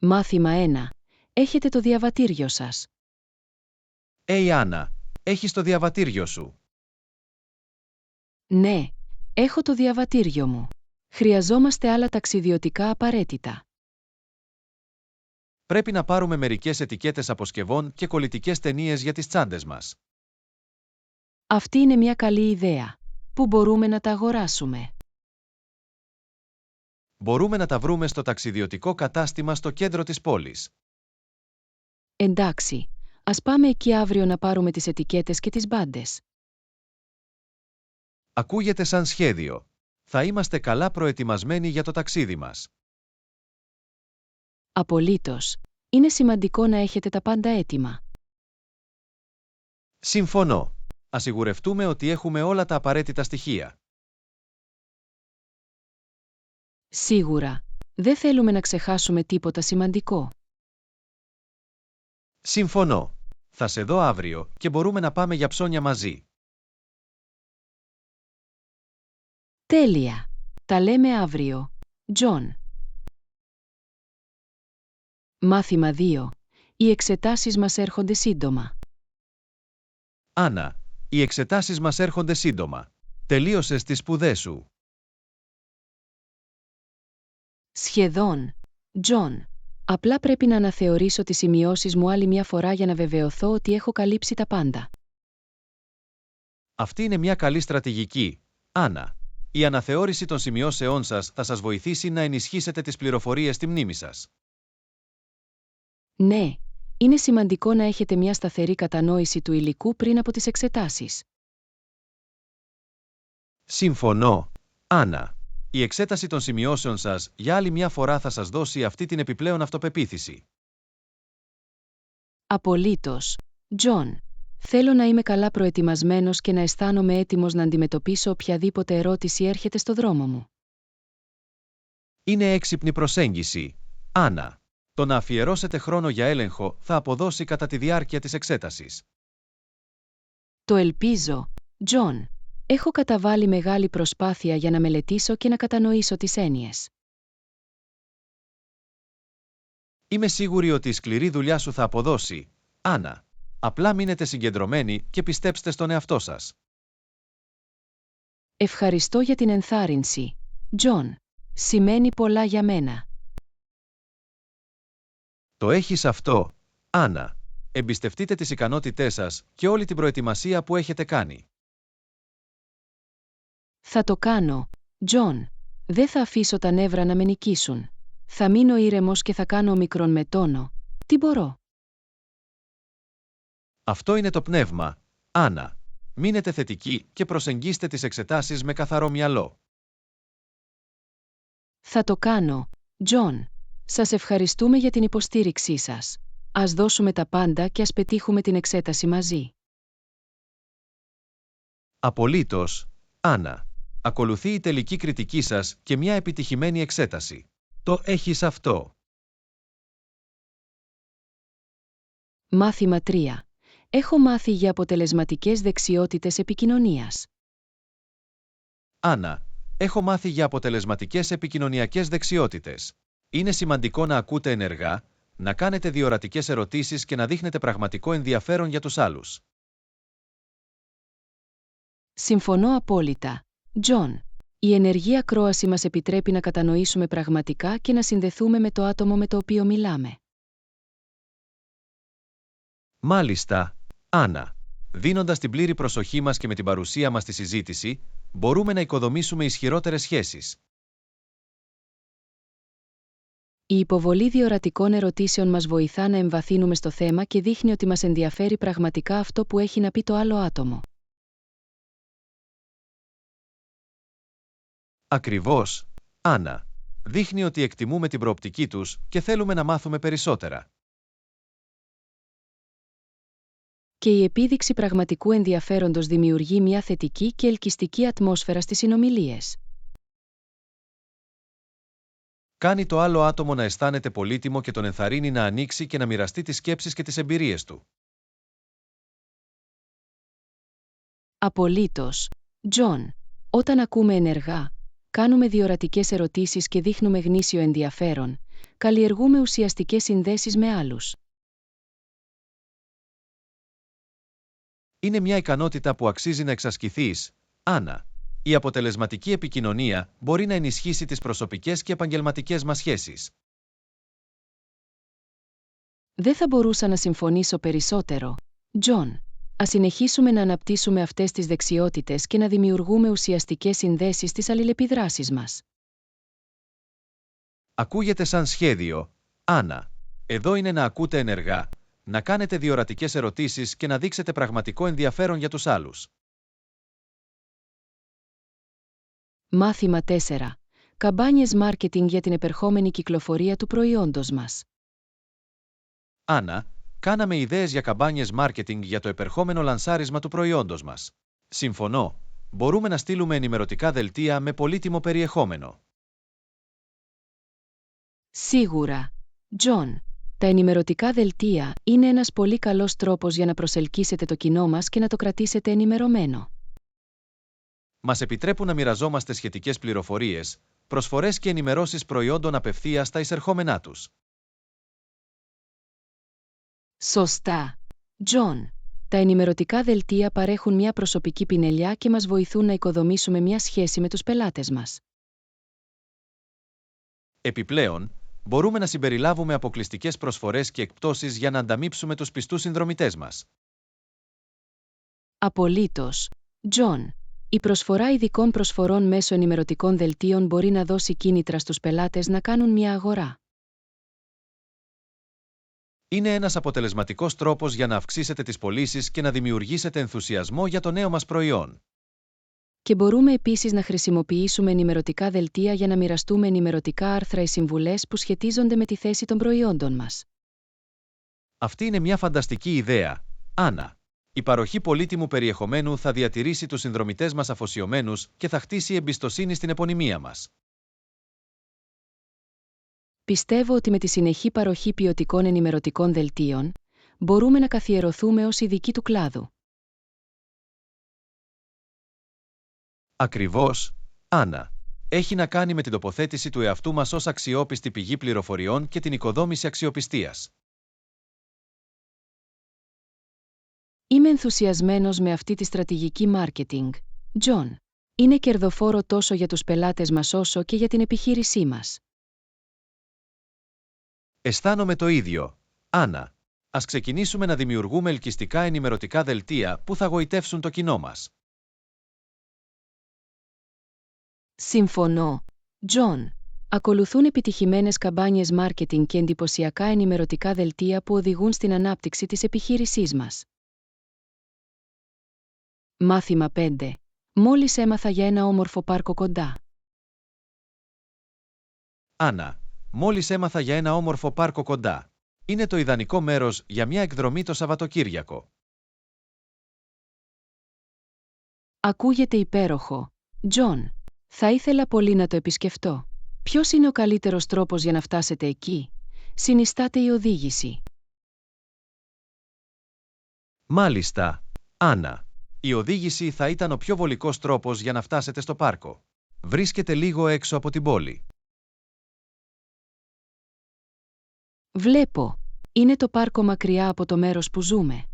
Μάθημα 1. Έχετε το διαβατήριο σας. Άννα, έχεις το διαβατήριο σου. Ναι, έχω το διαβατήριο μου. Χρειαζόμαστε άλλα ταξιδιωτικά απαραίτητα. Πρέπει να πάρουμε μερικές ετικέτες αποσκευών και κολλητικές ταινίες για τις τσάντες μας. Αυτή είναι μια καλή ιδέα. Πού μπορούμε να τα αγοράσουμε? Μπορούμε να τα βρούμε στο ταξιδιωτικό κατάστημα στο κέντρο της πόλης. Εντάξει, ας πάμε εκεί αύριο να πάρουμε τις ετικέτες και τις μπάντες. Ακούγεται σαν σχέδιο. Θα είμαστε καλά προετοιμασμένοι για το ταξίδι μας. Απολύτως. Είναι σημαντικό να έχετε τα πάντα έτοιμα. Συμφωνώ. Ας σιγουρευτούμε ότι έχουμε όλα τα απαραίτητα στοιχεία. Σίγουρα. Δεν θέλουμε να ξεχάσουμε τίποτα σημαντικό. Συμφωνώ. Θα σε δω αύριο και μπορούμε να πάμε για ψώνια μαζί. Τέλεια. Τα λέμε αύριο. Τζον. Μάθημα 2. Οι εξετάσεις μας έρχονται σύντομα. Άννα, οι εξετάσεις μας έρχονται σύντομα. Τελείωσες τις σπουδές σου? Σχεδόν. Τζον. Απλά πρέπει να αναθεωρήσω τις σημειώσεις μου άλλη μια φορά για να βεβαιωθώ ότι έχω καλύψει τα πάντα. Αυτή είναι μια καλή στρατηγική, Άννα. Η αναθεώρηση των σημειώσεών σας θα σας βοηθήσει να ενισχύσετε τις πληροφορίες στη μνήμη σας. Ναι, είναι σημαντικό να έχετε μια σταθερή κατανόηση του υλικού πριν από τις εξετάσεις. Συμφωνώ, Άννα. Η εξέταση των σημειώσεων σας για άλλη μια φορά θα σας δώσει αυτή την επιπλέον αυτοπεποίθηση. Απολύτως. Τζον. Θέλω να είμαι καλά προετοιμασμένος και να αισθάνομαι έτοιμος να αντιμετωπίσω οποιαδήποτε ερώτηση έρχεται στο δρόμο μου. Είναι έξυπνη προσέγγιση, Άννα. Το να αφιερώσετε χρόνο για έλεγχο θα αποδώσει κατά τη διάρκεια της εξέτασης. Το ελπίζω, Τζον. Έχω καταβάλει μεγάλη προσπάθεια για να μελετήσω και να κατανοήσω τις έννοιες. Είμαι σίγουρη ότι η σκληρή δουλειά σου θα αποδώσει, Άννα. Απλά μείνετε συγκεντρωμένοι και πιστέψτε στον εαυτό σας. Ευχαριστώ για την ενθάρρυνση, Τζον. Σημαίνει πολλά για μένα. Το έχεις αυτό, Άννα. Εμπιστευτείτε τις ικανότητές σας και όλη την προετοιμασία που έχετε κάνει. Θα το κάνω, Τζον. Δεν θα αφήσω τα νεύρα να με νικήσουν. Θα μείνω ήρεμος και θα κάνω ομικρόν με τόνο. Τι μπορώ. Αυτό είναι το πνεύμα, Άννα. Μείνετε θετικοί και προσεγγίστε τις εξετάσεις με καθαρό μυαλό. Θα το κάνω, Τζον. Σας ευχαριστούμε για την υποστήριξή σας. Ας δώσουμε τα πάντα και ας πετύχουμε την εξέταση μαζί. Απολύτως, Άννα. Ακολουθεί η τελική κριτική σας και μια επιτυχημένη εξέταση. Το έχεις αυτό. Μάθημα 3. Έχω μάθει για αποτελεσματικές δεξιότητες επικοινωνίας. Άννα, έχω μάθει για αποτελεσματικές επικοινωνιακές δεξιότητες. Είναι σημαντικό να ακούτε ενεργά, να κάνετε διορατικές ερωτήσεις και να δείχνετε πραγματικό ενδιαφέρον για τους άλλους. Συμφωνώ απόλυτα, Τζον. Η ενεργή ακρόαση μας επιτρέπει να κατανοήσουμε πραγματικά και να συνδεθούμε με το άτομο με το οποίο μιλάμε. Μάλιστα, Άννα. Δίνοντας την πλήρη προσοχή μας και με την παρουσία μας στη συζήτηση, μπορούμε να οικοδομήσουμε ισχυρότερες σχέσεις. Η υποβολή διορατικών ερωτήσεων μας βοηθά να εμβαθύνουμε στο θέμα και δείχνει ότι μας ενδιαφέρει πραγματικά αυτό που έχει να πει το άλλο άτομο. Ακριβώς, Άννα. Δείχνει ότι εκτιμούμε την προοπτική τους και θέλουμε να μάθουμε περισσότερα. Και η επίδειξη πραγματικού ενδιαφέροντος δημιουργεί μια θετική και ελκυστική ατμόσφαιρα στις συνομιλίες. Κάνει το άλλο άτομο να αισθάνεται πολύτιμο και τον ενθαρρύνει να ανοίξει και να μοιραστεί τις σκέψεις και τις εμπειρίες του. Απολύτως, Τζον. Όταν ακούμε ενεργά, κάνουμε διορατικές ερωτήσεις και δείχνουμε γνήσιο ενδιαφέρον, καλλιεργούμε ουσιαστικές συνδέσεις με άλλους. Είναι μια ικανότητα που αξίζει να εξασκηθείς, Άννα. Η αποτελεσματική επικοινωνία μπορεί να ενισχύσει τις προσωπικές και επαγγελματικές μας σχέσεις. Δεν θα μπορούσα να συμφωνήσω περισσότερο, Τζον. Ας συνεχίσουμε να αναπτύσσουμε αυτές τις δεξιότητες και να δημιουργούμε ουσιαστικές συνδέσεις στις αλληλεπιδράσεις μας. Ακούγεται σαν σχέδιο, Άννα. Εδώ είναι να ακούτε ενεργά, να κάνετε διορατικές ερωτήσεις και να δείξετε πραγματικό ενδιαφέρον για τους άλλους. Μάθημα 4. Καμπάνιες μάρκετινγκ για την επερχόμενη κυκλοφορία του προϊόντος μας. Άννα, κάναμε ιδέες για καμπάνιες μάρκετινγκ για το επερχόμενο λανσάρισμα του προϊόντος μας. Συμφωνώ. Μπορούμε να στείλουμε ενημερωτικά δελτία με πολύτιμο περιεχόμενο. Σίγουρα, Τζον. Τα ενημερωτικά δελτία είναι ένας πολύ καλός τρόπος για να προσελκύσετε το κοινό μας και να το κρατήσετε ενημερωμένο. Μας επιτρέπουν να μοιραζόμαστε σχετικές πληροφορίες, προσφορές και ενημερώσεις προϊόντων απευθείας στα εισερχόμενά τους. Σωστά, Τζον. Τα ενημερωτικά δελτία παρέχουν μια προσωπική πινελιά και μας βοηθούν να οικοδομήσουμε μια σχέση με τους πελάτες μας. Επιπλέον, μπορούμε να συμπεριλάβουμε αποκλειστικές προσφορές και εκπτώσεις για να ανταμείψουμε τους πιστούς συνδρομητές μας. Απολύτως, Τζον. Η προσφορά ειδικών προσφορών μέσω ενημερωτικών δελτίων μπορεί να δώσει κίνητρα στους πελάτες να κάνουν μια αγορά. Είναι ένας αποτελεσματικός τρόπος για να αυξήσετε τις πωλήσεις και να δημιουργήσετε ενθουσιασμό για το νέο μας προϊόν. Και μπορούμε επίσης να χρησιμοποιήσουμε ενημερωτικά δελτία για να μοιραστούμε ενημερωτικά άρθρα ή συμβουλές που σχετίζονται με τη θέση των προϊόντων μας. Αυτή είναι μια φανταστική ιδέα, Άννα. Η παροχή πολύτιμου περιεχομένου θα διατηρήσει τους συνδρομητές μας αφοσιωμένους και θα χτίσει εμπιστοσύνη στην επωνυμία μας. Πιστεύω ότι με τη συνεχή παροχή ποιοτικών ενημερωτικών δελτίων, μπορούμε να καθιερωθούμε ως ειδικοί του κλάδου. Ακριβώς, Άννα. Έχει να κάνει με την τοποθέτηση του εαυτού μας ως αξιόπιστη πηγή πληροφοριών και την οικοδόμηση αξιοπιστίας. Είμαι ενθουσιασμένος με αυτή τη στρατηγική μάρκετινγκ, Τζον. Είναι κερδοφόρο τόσο για τους πελάτες μας όσο και για την επιχείρησή μας. Αισθάνομαι το ίδιο, Άννα. Ας ξεκινήσουμε να δημιουργούμε ελκυστικά ενημερωτικά δελτία που θα γοητεύσουν το κοινό μας. Συμφωνώ, Τζον. Ακολουθούν επιτυχημένες καμπάνιες μάρκετινγκ και εντυπωσιακά ενημερωτικά δελτία που οδηγούν στην ανάπτυξη της επιχείρησής μας. Μάθημα 5. Μόλις έμαθα για ένα όμορφο πάρκο κοντά. Άννα, μόλις έμαθα για ένα όμορφο πάρκο κοντά. Είναι το ιδανικό μέρος για μια εκδρομή το Σαββατοκύριακο. Ακούγεται υπέροχο, Τζον. Θα ήθελα πολύ να το επισκεφτώ. Ποιος είναι ο καλύτερος τρόπος για να φτάσετε εκεί? Συνιστάται η οδήγηση. Μάλιστα, Άννα. Η οδήγηση θα ήταν ο πιο βολικός τρόπος για να φτάσετε στο πάρκο. Βρίσκεται λίγο έξω από την πόλη. Βλέπω. Είναι το πάρκο μακριά από το μέρος που ζούμε.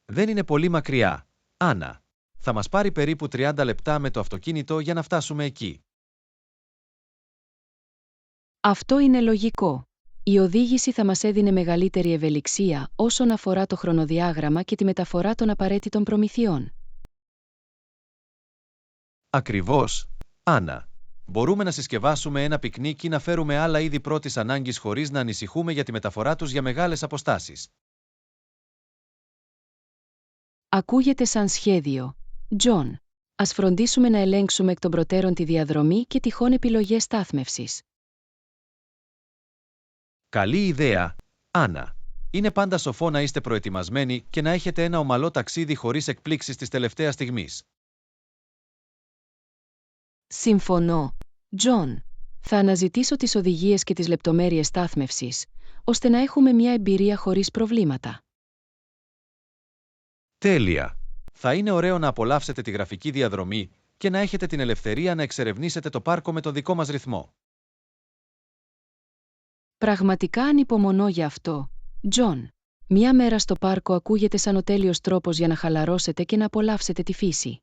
Δεν είναι πολύ μακριά, Άννα. Θα μας πάρει περίπου 30 λεπτά με το αυτοκίνητο για να φτάσουμε εκεί. Αυτό είναι λογικό. Η οδήγηση θα μας έδινε μεγαλύτερη ευελιξία όσον αφορά το χρονοδιάγραμμα και τη μεταφορά των απαραίτητων προμηθειών. Ακριβώς, Άννα. Μπορούμε να συσκευάσουμε ένα πικνίκ ή να φέρουμε άλλα είδη πρώτης ανάγκης χωρίς να ανησυχούμε για τη μεταφορά τους για μεγάλες αποστάσεις. Ακούγεται σαν σχέδιο, Τζον. Ας φροντίσουμε να ελέγξουμε εκ των προτέρων τη διαδρομή και τυχόν επιλογές στάθμευσης. Καλή ιδέα, Άννα. Είναι πάντα σοφό να είστε προετοιμασμένοι και να έχετε ένα ομαλό ταξίδι χωρίς εκπλήξεις της τελευταίας στιγμής. Συμφωνώ, Τζον. Θα αναζητήσω τις οδηγίες και τις λεπτομέρειες στάθμευσης, ώστε να έχουμε μια εμπειρία χωρίς προβλήματα. Τέλεια! Θα είναι ωραίο να απολαύσετε τη γραφική διαδρομή και να έχετε την ελευθερία να εξερευνήσετε το πάρκο με το δικό μας ρυθμό. Πραγματικά ανυπομονώ για αυτό, Τζον. Μια μέρα στο πάρκο ακούγεται σαν ο τέλειος τρόπος για να χαλαρώσετε και να απολαύσετε τη φύση.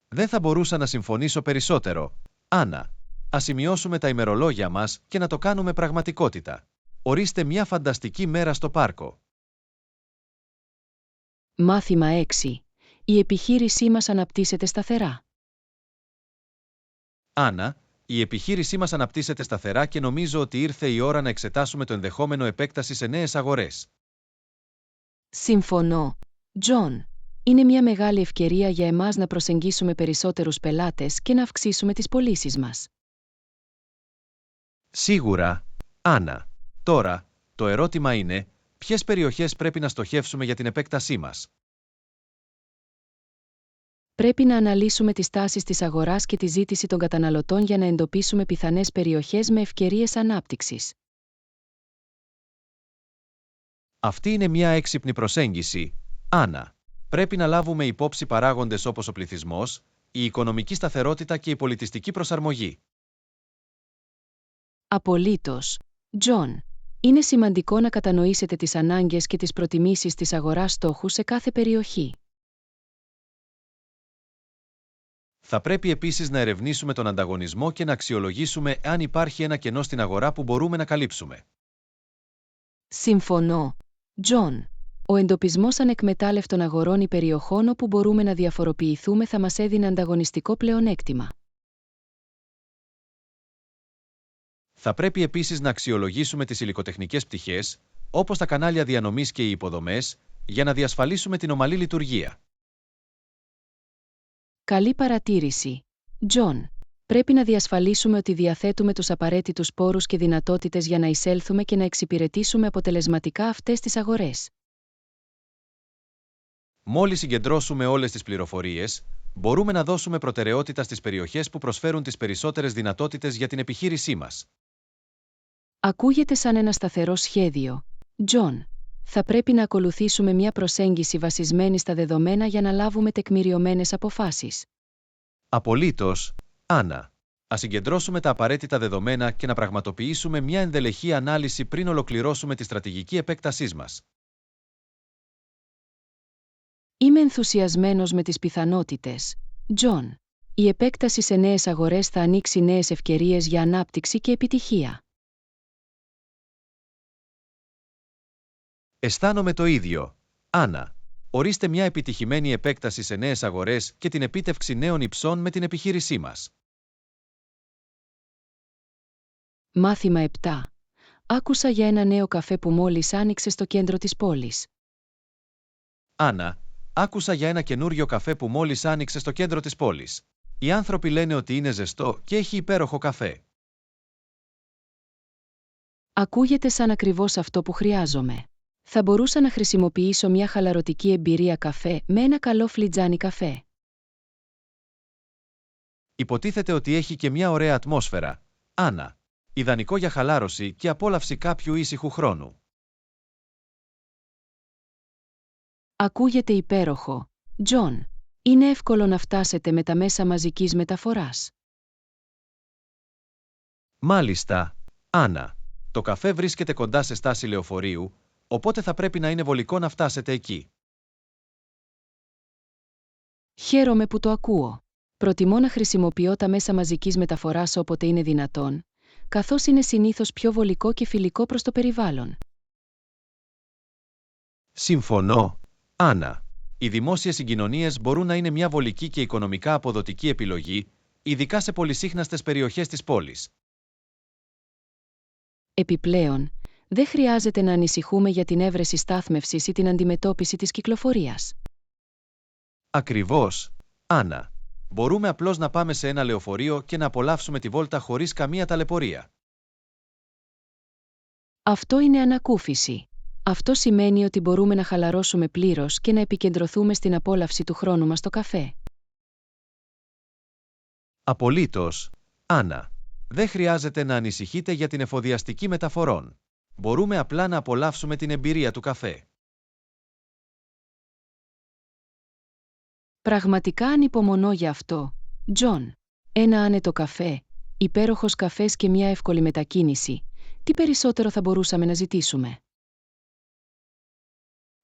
Δεν θα μπορούσα να συμφωνήσω περισσότερο. Άννα, ας σημειώσουμε τα ημερολόγια μας και να το κάνουμε πραγματικότητα. Ορίστε μια φανταστική μέρα στο πάρκο. Μάθημα 6. Η επιχείρησή μας αναπτύσσεται σταθερά. Άννα, η επιχείρησή μας αναπτύσσεται σταθερά και νομίζω ότι ήρθε η ώρα να εξετάσουμε το ενδεχόμενο επέκταση σε νέες αγορές. Συμφωνώ, Τζον. Είναι μια μεγάλη ευκαιρία για εμάς να προσεγγίσουμε περισσότερους πελάτες και να αυξήσουμε τις πωλήσεις μας. Σίγουρα, Άννα. Τώρα, το ερώτημα είναι, ποιες περιοχές πρέπει να στοχεύσουμε για την επέκτασή μας. Πρέπει να αναλύσουμε τις τάσεις της αγοράς και τη ζήτηση των καταναλωτών για να εντοπίσουμε πιθανές περιοχές με ευκαιρίες ανάπτυξης. Αυτή είναι μια έξυπνη προσέγγιση, Άννα. Πρέπει να λάβουμε υπόψη παράγοντες όπως ο πληθυσμός, η οικονομική σταθερότητα και η πολιτιστική προσαρμογή. Απολύτως, Τζον. Είναι σημαντικό να κατανοήσετε τις ανάγκες και τις προτιμήσεις της αγοράς στόχου σε κάθε περιοχή. Θα πρέπει επίσης να ερευνήσουμε τον ανταγωνισμό και να αξιολογήσουμε αν υπάρχει ένα κενό στην αγορά που μπορούμε να καλύψουμε. Συμφωνώ, Τζον. Ο εντοπισμός ανεκμετάλλευτων αγορών ή περιοχών όπου μπορούμε να διαφοροποιηθούμε θα μας έδινε ανταγωνιστικό πλεονέκτημα. Θα πρέπει επίσης να αξιολογήσουμε τις υλικοτεχνικές πτυχές, όπως τα κανάλια διανομής και οι υποδομές, για να διασφαλίσουμε την ομαλή λειτουργία. Καλή παρατήρηση, Τζον. Πρέπει να διασφαλίσουμε ότι διαθέτουμε τους απαραίτητους πόρους και δυνατότητες για να εισέλθουμε και να εξυπηρετήσουμε αποτελεσματικά αυτές τις αγορές. Μόλις συγκεντρώσουμε όλες τις πληροφορίες, μπορούμε να δώσουμε προτεραιότητα στις περιοχές που προσφέρουν τις περισσότερες δυνατότητες για την επιχείρησή μας. Ακούγεται σαν ένα σταθερό σχέδιο, Τζον. Θα πρέπει να ακολουθήσουμε μια προσέγγιση βασισμένη στα δεδομένα για να λάβουμε τεκμηριωμένες αποφάσεις. Απολύτως, Άννα. Ας συγκεντρώσουμε τα απαραίτητα δεδομένα και να πραγματοποιήσουμε μια ενδελεχή ανάλυση πριν ολοκληρώσουμε τη στρατηγική επέκτασής μας. Είμαι ενθουσιασμένος με τις πιθανότητες, Τζον. Η επέκταση σε νέες αγορές θα ανοίξει νέες ευκαιρίες για ανάπτυξη και επιτυχία. Αισθάνομαι το ίδιο, Άννα. Ορίστε μια επιτυχημένη επέκταση σε νέες αγορές και την επίτευξη νέων υψών με την επιχείρησή μας. Μάθημα 7. Άκουσα για ένα νέο καφέ που μόλις άνοιξε στο κέντρο της πόλης. Άννα, άκουσα για ένα καινούριο καφέ που μόλις άνοιξε στο κέντρο της πόλης. Οι άνθρωποι λένε ότι είναι ζεστό και έχει υπέροχο καφέ. Ακούγεται σαν ακριβώς αυτό που χρειάζομαι. Θα μπορούσα να χρησιμοποιήσω μια χαλαρωτική εμπειρία καφέ με ένα καλό φλιτζάνι καφέ. Υποτίθεται ότι έχει και μια ωραία ατμόσφαιρα, Άννα. Ιδανικό για χαλάρωση και απόλαυση κάποιου ήσυχου χρόνου. Ακούγεται υπέροχο, Τζον. Είναι εύκολο να φτάσετε με τα μέσα μαζικής μεταφοράς. Μάλιστα, Άννα. Το καφέ βρίσκεται κοντά σε στάση λεωφορείου, οπότε θα πρέπει να είναι βολικό να φτάσετε εκεί. Χαίρομαι που το ακούω. Προτιμώ να χρησιμοποιώ τα μέσα μαζικής μεταφοράς όποτε είναι δυνατόν, καθώς είναι συνήθως πιο βολικό και φιλικό προς το περιβάλλον. Συμφωνώ, Άννα. Οι δημόσιες συγκοινωνίες μπορούν να είναι μια βολική και οικονομικά αποδοτική επιλογή, ειδικά σε πολυσύχναστες περιοχές της πόλης. Επιπλέον, δεν χρειάζεται να ανησυχούμε για την έβρεση στάθμευσης ή την αντιμετώπιση της κυκλοφορίας. Ακριβώς, Άννα. Μπορούμε απλώς να πάμε σε ένα λεωφορείο και να απολαύσουμε τη βόλτα χωρίς καμία ταλαιπωρία. Αυτό είναι ανακούφιση. Αυτό σημαίνει ότι μπορούμε να χαλαρώσουμε πλήρως και να επικεντρωθούμε στην απόλαυση του χρόνου μας στο καφέ. Απολύτως, Άννα. Δεν χρειάζεται να ανησυχείτε για την εφοδιαστική μεταφορών. Μπορούμε απλά να απολαύσουμε την εμπειρία του καφέ. Πραγματικά ανυπομονώ για αυτό, Τζον. Ένα άνετο καφέ, υπέροχος καφές και μια εύκολη μετακίνηση. Τι περισσότερο θα μπορούσαμε να ζητήσουμε?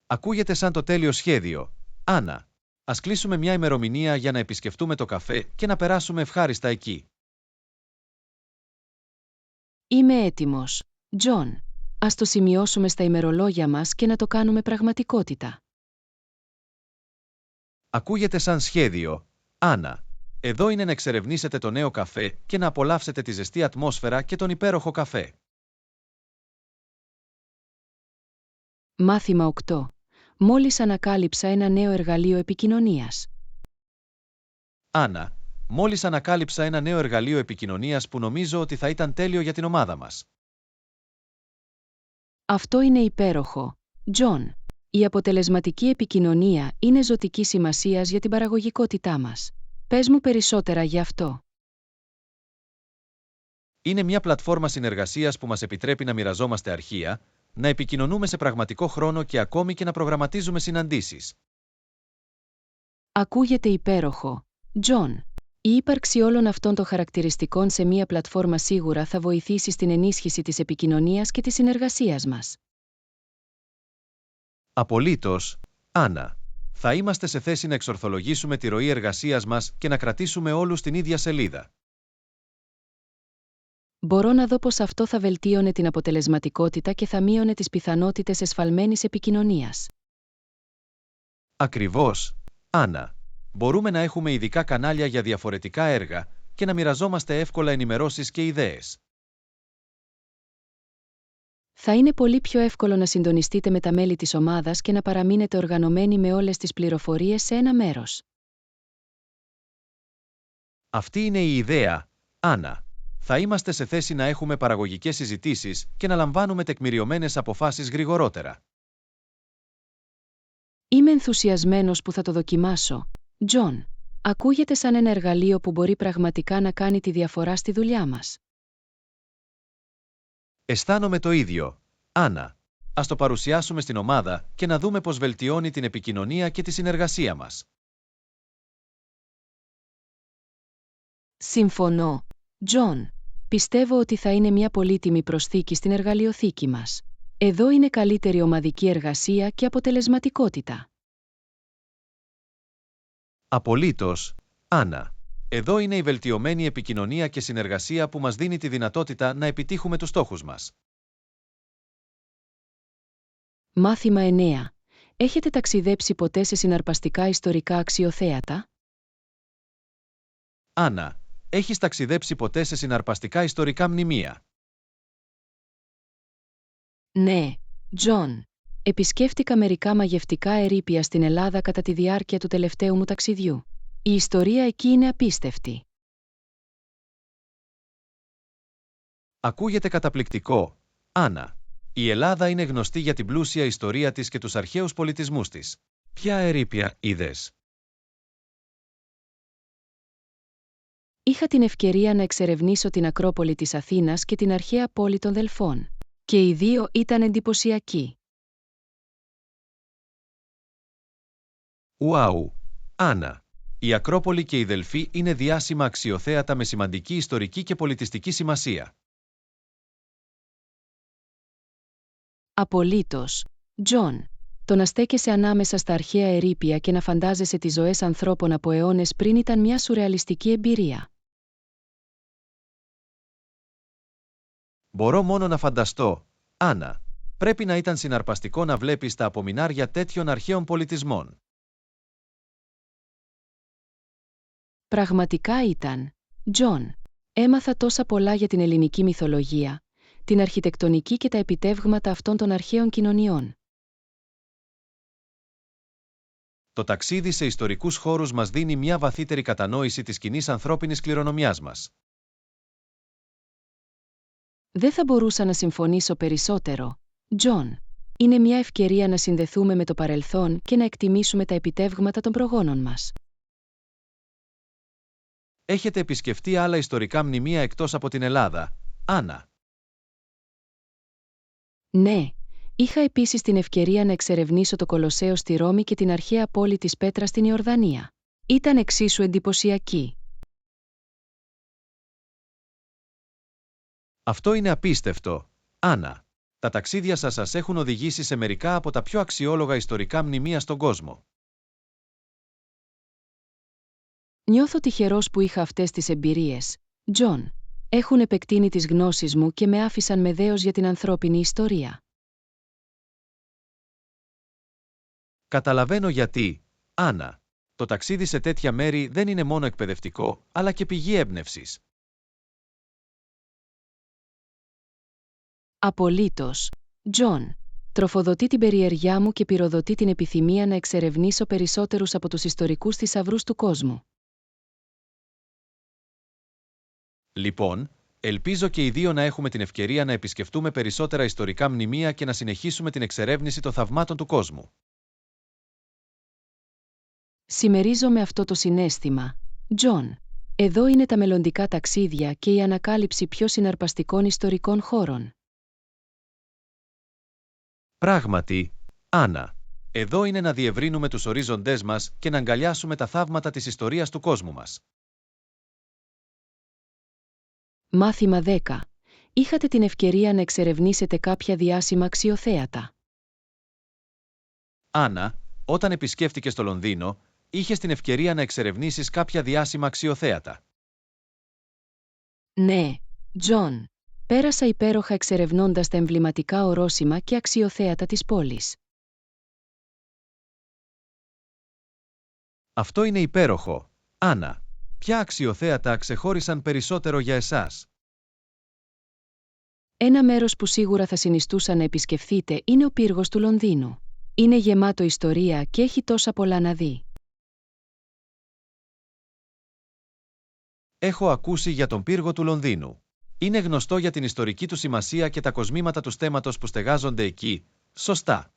Ακούγεται σαν το τέλειο σχέδιο. Άννα, ας κλείσουμε μια ημερομηνία για να επισκεφτούμε το καφέ και να περάσουμε ευχάριστα εκεί. Είμαι έτοιμος, Τζον. Ας το σημειώσουμε στα ημερολόγια μας και να το κάνουμε πραγματικότητα. Ακούγεται σαν σχέδιο. Άννα, εδώ είναι να εξερευνήσετε το νέο καφέ και να απολαύσετε τη ζεστή ατμόσφαιρα και τον υπέροχο καφέ. Μάθημα 8. Μόλις ανακάλυψα ένα νέο εργαλείο επικοινωνίας. Άννα, μόλις ανακάλυψα ένα νέο εργαλείο επικοινωνίας που νομίζω ότι θα ήταν τέλειο για την ομάδα μας. Αυτό είναι υπέροχο, Τζον. Η αποτελεσματική επικοινωνία είναι ζωτικής σημασίας για την παραγωγικότητά μας. Πες μου περισσότερα γι' αυτό. Είναι μια πλατφόρμα συνεργασίας που μας επιτρέπει να μοιραζόμαστε αρχεία, να επικοινωνούμε σε πραγματικό χρόνο και ακόμη και να προγραμματίζουμε συναντήσεις. Ακούγεται υπέροχο, Τζον. Η ύπαρξη όλων αυτών των χαρακτηριστικών σε μια πλατφόρμα σίγουρα θα βοηθήσει στην ενίσχυση της επικοινωνίας και της συνεργασίας μας. Απολύτως, Άννα. Θα είμαστε σε θέση να εξορθολογήσουμε τη ροή εργασίας μας και να κρατήσουμε όλους την ίδια σελίδα. Μπορώ να δω πως αυτό θα βελτίωνε την αποτελεσματικότητα και θα μείωνε τις πιθανότητες εσφαλμένης επικοινωνίας. Ακριβώς, Άννα. Μπορούμε να έχουμε ειδικά κανάλια για διαφορετικά έργα και να μοιραζόμαστε εύκολα ενημερώσεις και ιδέες. Θα είναι πολύ πιο εύκολο να συντονιστείτε με τα μέλη της ομάδας και να παραμείνετε οργανωμένοι με όλες τις πληροφορίες σε ένα μέρος. Αυτή είναι η ιδέα, Άννα. Θα είμαστε σε θέση να έχουμε παραγωγικές συζητήσεις και να λαμβάνουμε τεκμηριωμένες αποφάσεις γρηγορότερα. Είμαι ενθουσιασμένος που θα το δοκιμάσω, Τζον. Ακούγεται σαν ένα εργαλείο που μπορεί πραγματικά να κάνει τη διαφορά στη δουλειά μας. Αισθάνομαι το ίδιο, Άννα. Ας το παρουσιάσουμε στην ομάδα και να δούμε πώς βελτιώνει την επικοινωνία και τη συνεργασία μας. Συμφωνώ, Τζον. Πιστεύω ότι θα είναι μια πολύτιμη προσθήκη στην εργαλειοθήκη μας. Εδώ είναι καλύτερη ομαδική εργασία και αποτελεσματικότητα. Απολύτως, Άννα. Εδώ είναι η βελτιωμένη επικοινωνία και συνεργασία που μας δίνει τη δυνατότητα να επιτύχουμε τους στόχους μας. Μάθημα 9. Έχετε ταξιδέψει ποτέ σε συναρπαστικά ιστορικά αξιοθέατα? Άννα, έχεις ταξιδέψει ποτέ σε συναρπαστικά ιστορικά μνημεία? Ναι, Τζον. Επισκέφτηκα μερικά μαγευτικά ερείπια στην Ελλάδα κατά τη διάρκεια του τελευταίου μου ταξιδιού. Η ιστορία εκεί είναι απίστευτη. Ακούγεται καταπληκτικό, Άννα. Η Ελλάδα είναι γνωστή για την πλούσια ιστορία της και τους αρχαίους πολιτισμούς της. Ποια ερείπια είδες? Είχα την ευκαιρία να εξερευνήσω την Ακρόπολη της Αθήνας και την αρχαία πόλη των Δελφών. Και οι δύο ήταν εντυπωσιακοί. Ουάου, Άννα. Η Ακρόπολη και οι Δελφοί είναι διάσημα αξιοθέατα με σημαντική ιστορική και πολιτιστική σημασία. Απολύτως, Τζον. Το να στέκεσαι ανάμεσα στα αρχαία ερείπια και να φαντάζεσαι τις ζωές ανθρώπων από αιώνες πριν ήταν μια σουρεαλιστική εμπειρία. Μπορώ μόνο να φανταστώ, Άννα. Πρέπει να ήταν συναρπαστικό να βλέπεις τα απομεινάρια τέτοιων αρχαίων πολιτισμών. Πραγματικά ήταν, Τζον. Έμαθα τόσα πολλά για την ελληνική μυθολογία, την αρχιτεκτονική και τα επιτεύγματα αυτών των αρχαίων κοινωνιών. Το ταξίδι σε ιστορικούς χώρους μας δίνει μια βαθύτερη κατανόηση της κοινής ανθρώπινης κληρονομιάς μας. Δεν θα μπορούσα να συμφωνήσω περισσότερο, Τζον. Είναι μια ευκαιρία να συνδεθούμε με το παρελθόν και να εκτιμήσουμε τα επιτεύγματα των προγόνων μας. Έχετε επισκεφτεί άλλα ιστορικά μνημεία εκτός από την Ελλάδα, Άννα? Ναι, είχα επίσης την ευκαιρία να εξερευνήσω το Κολοσσέο στη Ρώμη και την αρχαία πόλη της Πέτρας στην Ιορδανία. Ήταν εξίσου εντυπωσιακή. Αυτό είναι απίστευτο, Άννα. Τα ταξίδια σας έχουν οδηγήσει σε μερικά από τα πιο αξιόλογα ιστορικά μνημεία στον κόσμο. Νιώθω τυχερός που είχα αυτές τις εμπειρίες, Τζον. Έχουν επεκτείνει τις γνώσεις μου και με άφησαν με δέος για την ανθρώπινη ιστορία. Καταλαβαίνω γιατί, Άννα. Το ταξίδι σε τέτοια μέρη δεν είναι μόνο εκπαιδευτικό, αλλά και πηγή έμπνευσης. Απολύτως, Τζον. Τροφοδοτεί την περιεργιά μου και πυροδοτεί την επιθυμία να εξερευνήσω περισσότερους από τους ιστορικούς θησαυρούς του κόσμου. Λοιπόν, ελπίζω και οι δύο να έχουμε την ευκαιρία να επισκεφτούμε περισσότερα ιστορικά μνημεία και να συνεχίσουμε την εξερεύνηση των θαυμάτων του κόσμου. Συμμερίζομαι αυτό το συναίσθημα, Τζον. Εδώ είναι τα μελλοντικά ταξίδια και η ανακάλυψη πιο συναρπαστικών ιστορικών χώρων. Πράγματι, Άννα. Εδώ είναι να διευρύνουμε τους ορίζοντές μας και να αγκαλιάσουμε τα θαύματα της ιστορίας του κόσμου μας. Μάθημα 10. Είχατε την ευκαιρία να εξερευνήσετε κάποια διάσημα αξιοθέατα. Άννα, όταν επισκέφτηκες το Λονδίνο, είχες την ευκαιρία να εξερευνήσεις κάποια διάσημα αξιοθέατα. Ναι, Τζον. Πέρασα υπέροχα εξερευνώντας τα εμβληματικά ορόσημα και αξιοθέατα της πόλης. Αυτό είναι υπέροχο, Άννα. Ποια αξιοθέατα ξεχώρισαν περισσότερο για εσάς? Ένα μέρος που σίγουρα θα συνιστούσα να επισκεφθείτε είναι ο πύργος του Λονδίνου. Είναι γεμάτο ιστορία και έχει τόσα πολλά να δει. Έχω ακούσει για τον πύργο του Λονδίνου. Είναι γνωστό για την ιστορική του σημασία και τα κοσμήματα του στέματος που στεγάζονται εκεί, σωστά?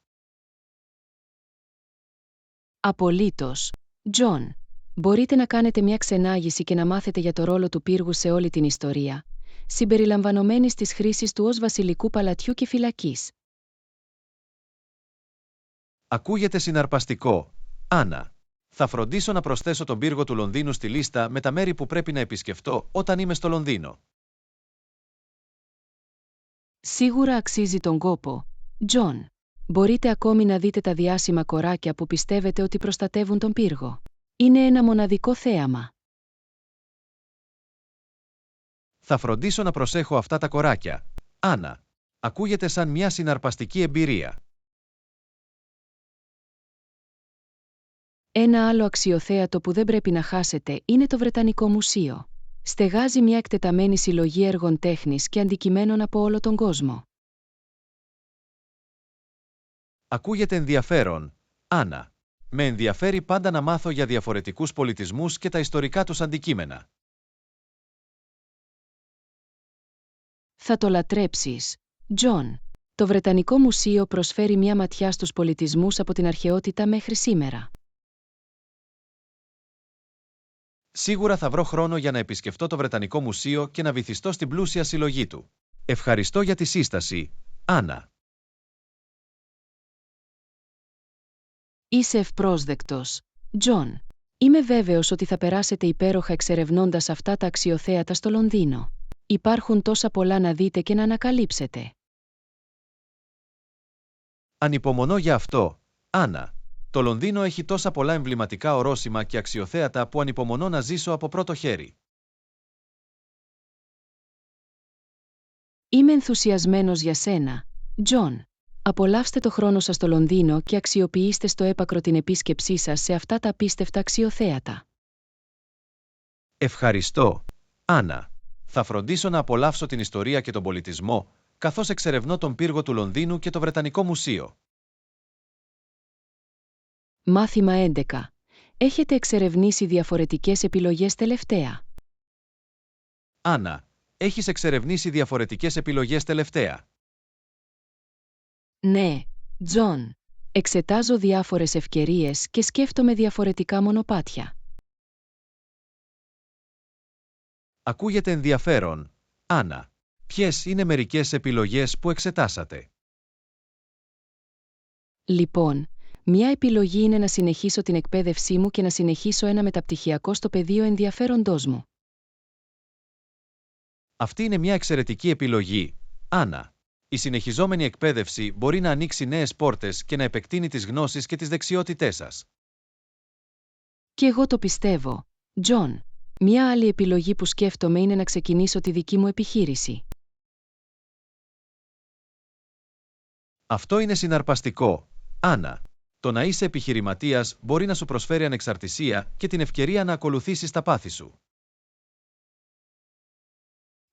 Απολύτως, Τζον. Μπορείτε να κάνετε μια ξενάγηση και να μάθετε για το ρόλο του πύργου σε όλη την ιστορία, συμπεριλαμβανομένης της χρήσης του ως βασιλικού παλατιού και φυλακής. Ακούγεται συναρπαστικό, Άννα. Θα φροντίσω να προσθέσω τον πύργο του Λονδίνου στη λίστα με τα μέρη που πρέπει να επισκεφτώ όταν είμαι στο Λονδίνο. Σίγουρα αξίζει τον κόπο, Τζον. Μπορείτε ακόμη να δείτε τα διάσημα κοράκια που πιστεύετε ότι προστατεύουν τον πύργο. Είναι ένα μοναδικό θέαμα. Θα φροντίσω να προσέχω αυτά τα κοράκια, Άννα. Ακούγεται σαν μια συναρπαστική εμπειρία. Ένα άλλο αξιοθέατο που δεν πρέπει να χάσετε είναι το Βρετανικό Μουσείο. Στεγάζει μια εκτεταμένη συλλογή έργων τέχνης και αντικειμένων από όλο τον κόσμο. Ακούγεται ενδιαφέρον, Άννα. Με ενδιαφέρει πάντα να μάθω για διαφορετικούς πολιτισμούς και τα ιστορικά τους αντικείμενα. Θα το λατρέψεις, Τζον. Το Βρετανικό Μουσείο προσφέρει μια ματιά στους πολιτισμούς από την αρχαιότητα μέχρι σήμερα. Σίγουρα θα βρω χρόνο για να επισκεφτώ το Βρετανικό Μουσείο και να βυθιστώ στην πλούσια συλλογή του. Ευχαριστώ για τη σύσταση, Άννα. Είσαι ευπρόσδεκτος, Τζον. Είμαι βέβαιος ότι θα περάσετε υπέροχα εξερευνώντας αυτά τα αξιοθέατα στο Λονδίνο. Υπάρχουν τόσα πολλά να δείτε και να ανακαλύψετε. Ανυπομονώ για αυτό, Άννα. Το Λονδίνο έχει τόσα πολλά εμβληματικά ορόσημα και αξιοθέατα που ανυπομονώ να ζήσω από πρώτο χέρι. Είμαι ενθουσιασμένος για σένα, Τζον. Απολαύστε το χρόνο σας στο Λονδίνο και αξιοποιήστε στο έπακρο την επίσκεψή σας σε αυτά τα απίστευτα αξιοθέατα. Ευχαριστώ, Άννα. Θα φροντίσω να απολαύσω την ιστορία και τον πολιτισμό, καθώς εξερευνώ τον πύργο του Λονδίνου και το Βρετανικό Μουσείο. Μάθημα 11. Έχετε εξερευνήσει διαφορετικές επιλογές τελευταία. Άννα, έχεις εξερευνήσει διαφορετικές επιλογές τελευταία? Ναι, Τζον. Εξετάζω διάφορες ευκαιρίες και σκέφτομαι διαφορετικά μονοπάτια. Ακούγεται ενδιαφέρον, Άννα. Ποιες είναι μερικές επιλογές που εξετάσατε? Λοιπόν, μια επιλογή είναι να συνεχίσω την εκπαίδευσή μου και να συνεχίσω ένα μεταπτυχιακό στο πεδίο ενδιαφέροντός μου. Αυτή είναι μια εξαιρετική επιλογή, Άννα. Η συνεχιζόμενη εκπαίδευση μπορεί να ανοίξει νέες πόρτες και να επεκτείνει τις γνώσεις και τις δεξιότητές σας. Και εγώ το πιστεύω, Τζον. Μια άλλη επιλογή που σκέφτομαι είναι να ξεκινήσω τη δική μου επιχείρηση. Αυτό είναι συναρπαστικό, Άννα. Το να είσαι επιχειρηματίας μπορεί να σου προσφέρει ανεξαρτησία και την ευκαιρία να ακολουθήσεις τα πάθη σου.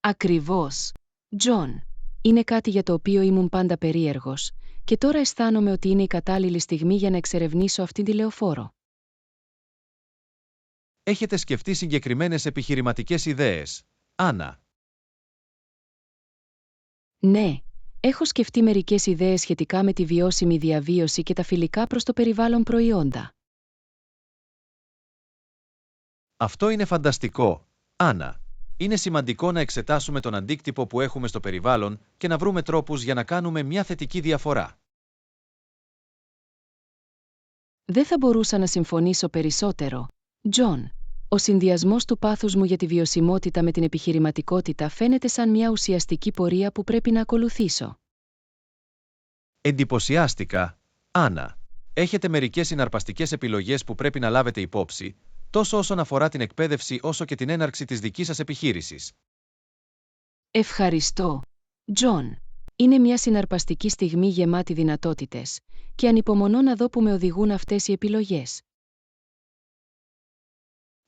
Ακριβώς, Τζον. Είναι κάτι για το οποίο ήμουν πάντα περίεργος, και τώρα αισθάνομαι ότι είναι η κατάλληλη στιγμή για να εξερευνήσω αυτήν τη λεωφόρο. Έχετε σκεφτεί συγκεκριμένες επιχειρηματικές ιδέες, Άννα? Ναι, έχω σκεφτεί μερικές ιδέες σχετικά με τη βιώσιμη διαβίωση και τα φιλικά προς το περιβάλλον προϊόντα. Αυτό είναι φανταστικό, Άννα. Είναι σημαντικό να εξετάσουμε τον αντίκτυπο που έχουμε στο περιβάλλον και να βρούμε τρόπους για να κάνουμε μια θετική διαφορά. Δεν θα μπορούσα να συμφωνήσω περισσότερο, Τζον. Ο συνδυασμός του πάθους μου για τη βιωσιμότητα με την επιχειρηματικότητα φαίνεται σαν μια ουσιαστική πορεία που πρέπει να ακολουθήσω. Εντυπωσιάστηκα, Άννα. Έχετε μερικές συναρπαστικές επιλογές που πρέπει να λάβετε υπόψη, τόσο όσον αφορά την εκπαίδευση όσο και την έναρξη της δικής σας επιχείρησης. Ευχαριστώ, Τζον. Είναι μια συναρπαστική στιγμή γεμάτη δυνατότητες, και ανυπομονώ να δω που με οδηγούν αυτές οι επιλογές.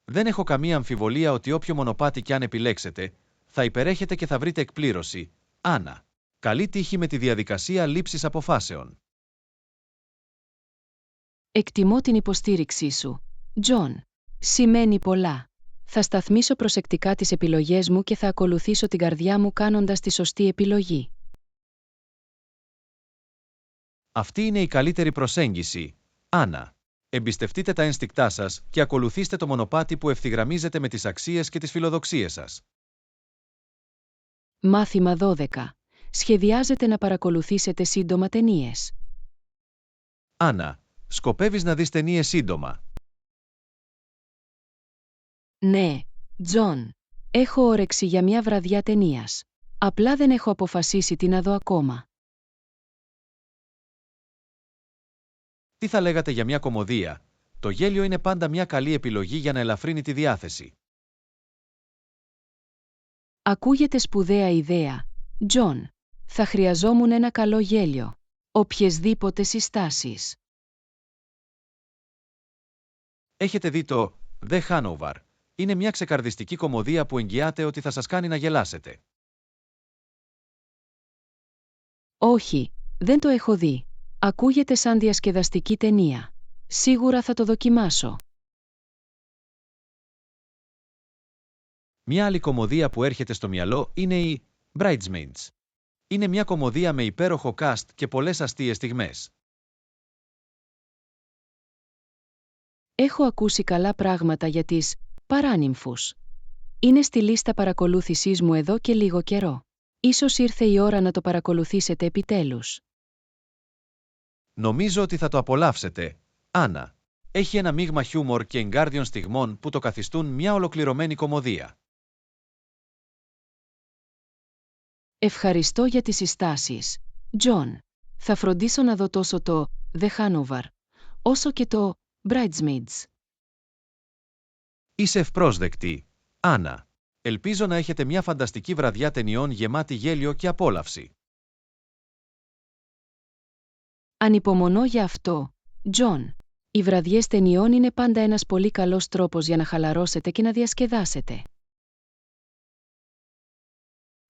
Δεν έχω καμία αμφιβολία ότι όποιο μονοπάτι κι αν επιλέξετε, θα υπερέχετε και θα βρείτε εκπλήρωση, Άννα. Καλή τύχη με τη διαδικασία λήψης αποφάσεων. Εκτιμώ την υποστήριξή σου, Τζον. Σημαίνει πολλά. Θα σταθμίσω προσεκτικά τις επιλογές μου και θα ακολουθήσω την καρδιά μου κάνοντας τη σωστή επιλογή. Αυτή είναι η καλύτερη προσέγγιση, Άννα. Εμπιστευτείτε τα ένστικτά σας και ακολουθήστε το μονοπάτι που ευθυγραμμίζεται με τις αξίες και τις φιλοδοξίες σας. Μάθημα 12. Σχεδιάζετε να παρακολουθήσετε σύντομα ταινίες. Άννα, σκοπεύεις να δεις ταινίες σύντομα? Ναι, Τζον. Έχω όρεξη για μια βραδιά ταινίας. Απλά δεν έχω αποφασίσει τι να δω ακόμα. Τι θα λέγατε για μια κωμωδία? Το γέλιο είναι πάντα μια καλή επιλογή για να ελαφρύνει τη διάθεση. Ακούγεται σπουδαία ιδέα, Τζον. Θα χρειαζόμουν ένα καλό γέλιο. Οποιεσδήποτε συστάσεις. Έχετε δει το The Hanover? Είναι μια ξεκαρδιστική κωμωδία που εγγυάται ότι θα σας κάνει να γελάσετε. Όχι, δεν το έχω δει. Ακούγεται σαν διασκεδαστική ταινία. Σίγουρα θα το δοκιμάσω. Μια άλλη κωμωδία που έρχεται στο μυαλό είναι η Bridesmaids. Είναι μια κωμωδία με υπέροχο cast και πολλές αστείες στιγμές. Έχω ακούσει καλά πράγματα για τις παράνυμφους. Είναι στη λίστα παρακολούθησής μου εδώ και λίγο καιρό. Ίσως ήρθε η ώρα να το παρακολουθήσετε επιτέλους. Νομίζω ότι θα το απολαύσετε, Άννα. Έχει ένα μείγμα χιούμορ και εγκάρδιων στιγμών που το καθιστούν μια ολοκληρωμένη κωμωδία. Ευχαριστώ για τις συστάσεις, Τζον. Θα φροντίσω να δω τόσο το The Hanover, όσο και το Bridesmaids. Είσαι ευπρόσδεκτη, Άννα. Ελπίζω να έχετε μια φανταστική βραδιά ταινιών γεμάτη γέλιο και απόλαυση. Ανυπομονώ για αυτό, Τζον. Οι βραδιές ταινιών είναι πάντα ένας πολύ καλός τρόπος για να χαλαρώσετε και να διασκεδάσετε.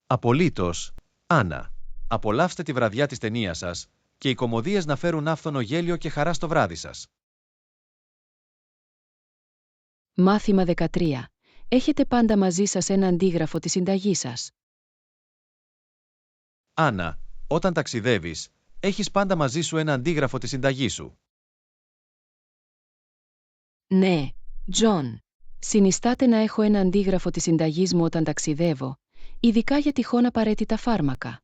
Απολύτως, Άννα. Απολαύστε τη βραδιά της ταινίας σας και οι κωμωδίες να φέρουν άφθονο γέλιο και χαρά στο βράδυ σας. Μάθημα 13. Έχετε πάντα μαζί σας ένα αντίγραφο της συνταγής σας. Άννα, όταν ταξιδεύεις, έχεις πάντα μαζί σου ένα αντίγραφο της συνταγής σου. Ναι, Τζον. Συνιστάται να έχω ένα αντίγραφο της συνταγής μου όταν ταξιδεύω, ειδικά για τυχόν απαραίτητα φάρμακα.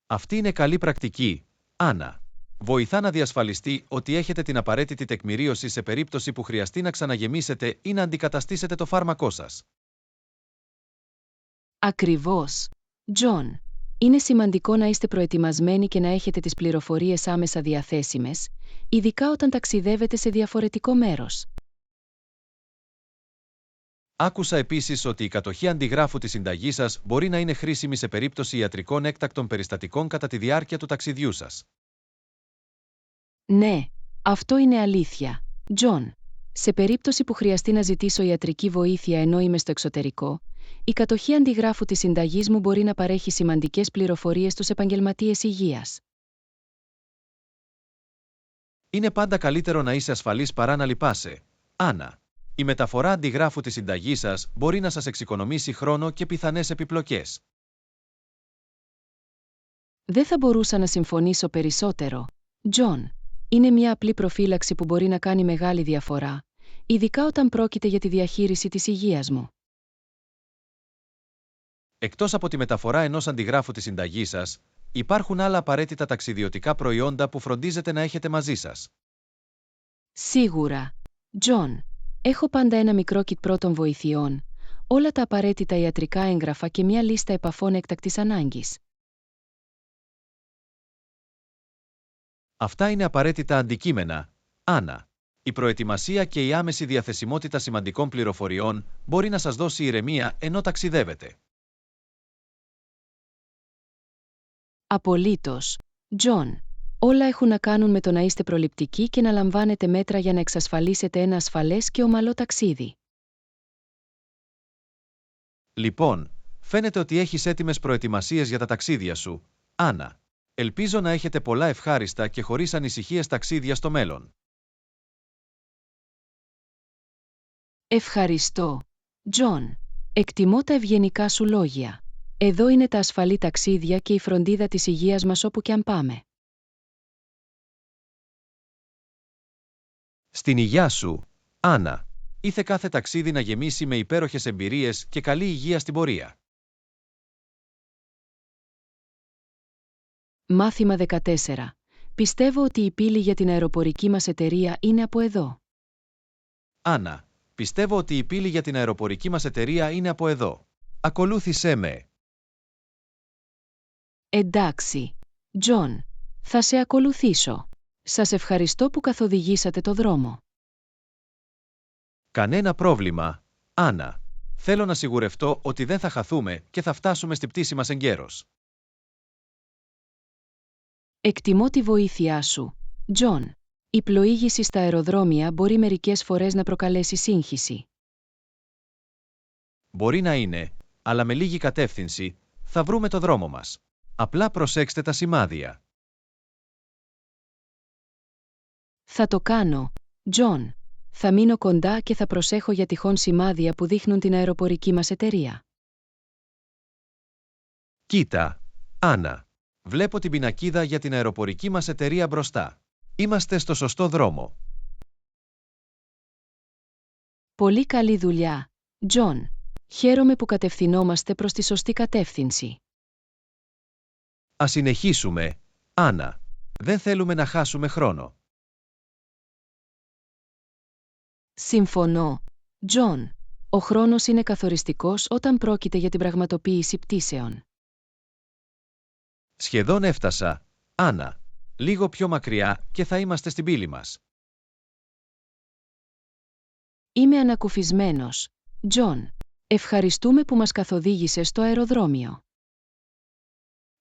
Αυτή είναι καλή πρακτική, Άννα. Βοηθά να διασφαλιστεί ότι έχετε την απαραίτητη τεκμηρίωση σε περίπτωση που χρειαστεί να ξαναγεμίσετε ή να αντικαταστήσετε το φάρμακό σας. Ακριβώς. Τζον. Είναι σημαντικό να είστε προετοιμασμένοι και να έχετε τις πληροφορίες άμεσα διαθέσιμες, ειδικά όταν ταξιδεύετε σε διαφορετικό μέρος. Άκουσα επίσης ότι η κατοχή αντιγράφου της συνταγής σας μπορεί να είναι χρήσιμη σε περίπτωση ιατρικών έκτακτων περιστατικών κατά τη διάρκεια του ταξιδιού σας. Ναι, αυτό είναι αλήθεια. Τζον. Σε περίπτωση που χρειαστεί να ζητήσω ιατρική βοήθεια ενώ είμαι στο εξωτερικό, η κατοχή αντιγράφου της συνταγής μου μπορεί να παρέχει σημαντικές πληροφορίες στους επαγγελματίες υγείας. Είναι πάντα καλύτερο να είσαι ασφαλής παρά να λυπάσαι. Άννα. Η μεταφορά αντιγράφου της συνταγής σας μπορεί να σας εξοικονομήσει χρόνο και πιθανές επιπλοκές. Δεν θα μπορούσα να συμφωνήσω περισσότερο. Τζον. Είναι μια απλή προφύλαξη που μπορεί να κάνει μεγάλη διαφορά, ειδικά όταν πρόκειται για τη διαχείριση της υγείας μου. Εκτός από τη μεταφορά ενός αντιγράφου της συνταγής σας, υπάρχουν άλλα απαραίτητα ταξιδιωτικά προϊόντα που φροντίζετε να έχετε μαζί σας. Σίγουρα. Τζον. Έχω πάντα ένα μικρό kit πρώτων βοηθειών, όλα τα απαραίτητα ιατρικά έγγραφα και μια λίστα επαφών έκτακτης ανάγκης. Αυτά είναι απαραίτητα αντικείμενα. Άννα. Η προετοιμασία και η άμεση διαθεσιμότητα σημαντικών πληροφοριών μπορεί να σας δώσει ηρεμία ενώ ταξιδεύετε. Απολύτως. Τζον. Όλα έχουν να κάνουν με το να είστε προληπτικοί και να λαμβάνετε μέτρα για να εξασφαλίσετε ένα ασφαλές και ομαλό ταξίδι. Λοιπόν, φαίνεται ότι έχεις έτοιμες προετοιμασίες για τα ταξίδια σου. Άννα. Ελπίζω να έχετε πολλά ευχάριστα και χωρίς ανησυχίες ταξίδια στο μέλλον. Ευχαριστώ. Τζον. Εκτιμώ τα ευγενικά σου λόγια. Εδώ είναι τα ασφαλή ταξίδια και η φροντίδα της υγείας μας όπου και αν πάμε. Στην υγειά σου, Άννα. Ήθε κάθε ταξίδι να γεμίσει με υπέροχες εμπειρίες και καλή υγεία στην πορεία. Μάθημα 14. Πιστεύω ότι η πύλη για την αεροπορική μας εταιρεία είναι από εδώ. Άννα. Πιστεύω ότι η πύλη για την αεροπορική μας εταιρεία είναι από εδώ. Ακολούθησέ με. Εντάξει. Τζον. Θα σε ακολουθήσω. Σας ευχαριστώ που καθοδηγήσατε το δρόμο. Κανένα πρόβλημα, Άννα. Θέλω να σιγουρευτώ ότι δεν θα χαθούμε και θα φτάσουμε στη πτήση μας εγκαίρως. Εκτιμώ τη βοήθειά σου. Τζον. Η πλοήγηση στα αεροδρόμια μπορεί μερικές φορές να προκαλέσει σύγχυση. Μπορεί να είναι, αλλά με λίγη κατεύθυνση, θα βρούμε το δρόμο μας. Απλά προσέξτε τα σημάδια. Θα το κάνω. Τζον. Θα μείνω κοντά και θα προσέχω για τυχόν σημάδια που δείχνουν την αεροπορική μας εταιρεία. Κοίτα, Άννα. Βλέπω την πινακίδα για την αεροπορική μας εταιρεία μπροστά. Είμαστε στο σωστό δρόμο. Πολύ καλή δουλειά. Τζον. Χαίρομαι που κατευθυνόμαστε προς τη σωστή κατεύθυνση. Ας συνεχίσουμε, Άννα. Δεν θέλουμε να χάσουμε χρόνο. Συμφωνώ. Τζον. Ο χρόνος είναι καθοριστικός όταν πρόκειται για την πραγματοποίηση πτήσεων. Σχεδόν έφτασα, Άννα. Λίγο πιο μακριά και θα είμαστε στην πύλη μας. Είμαι ανακουφισμένος. Τζον. Ευχαριστούμε που μας καθοδήγησες στο αεροδρόμιο.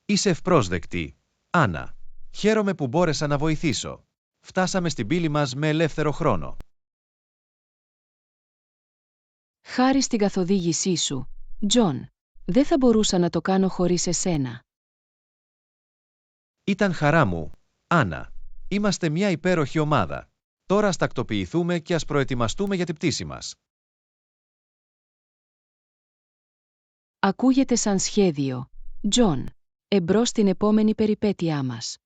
Είσαι ευπρόσδεκτη, Άννα. Χαίρομαι που μπόρεσα να βοηθήσω. Φτάσαμε στην πύλη μας με ελεύθερο χρόνο. Χάρη στην καθοδήγησή σου, Τζον. Δεν θα μπορούσα να το κάνω χωρίς εσένα. Ήταν χαρά μου, Άννα. Είμαστε μια υπέροχη ομάδα. Τώρα ας τακτοποιηθούμε και ας προετοιμαστούμε για την πτήση μας. Ακούγεται σαν σχέδιο. Τζον. Εμπρός στην επόμενη περιπέτειά μας.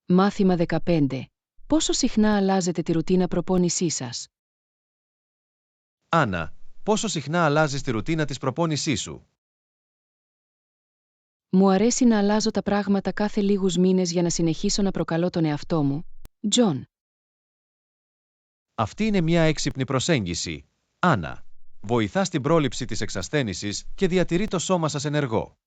Μάθημα 15. Πόσο συχνά αλλάζετε τη ρουτίνα προπόνησής σας? Άννα, πόσο συχνά αλλάζεις τη ρουτίνα της προπόνησής σου? Μου αρέσει να αλλάζω τα πράγματα κάθε λίγους μήνες για να συνεχίσω να προκαλώ τον εαυτό μου. Τζον. Αυτή είναι μια έξυπνη προσέγγιση. Άννα. Βοηθά στην πρόληψη της εξασθένησης και διατηρεί το σώμα σας ενεργό.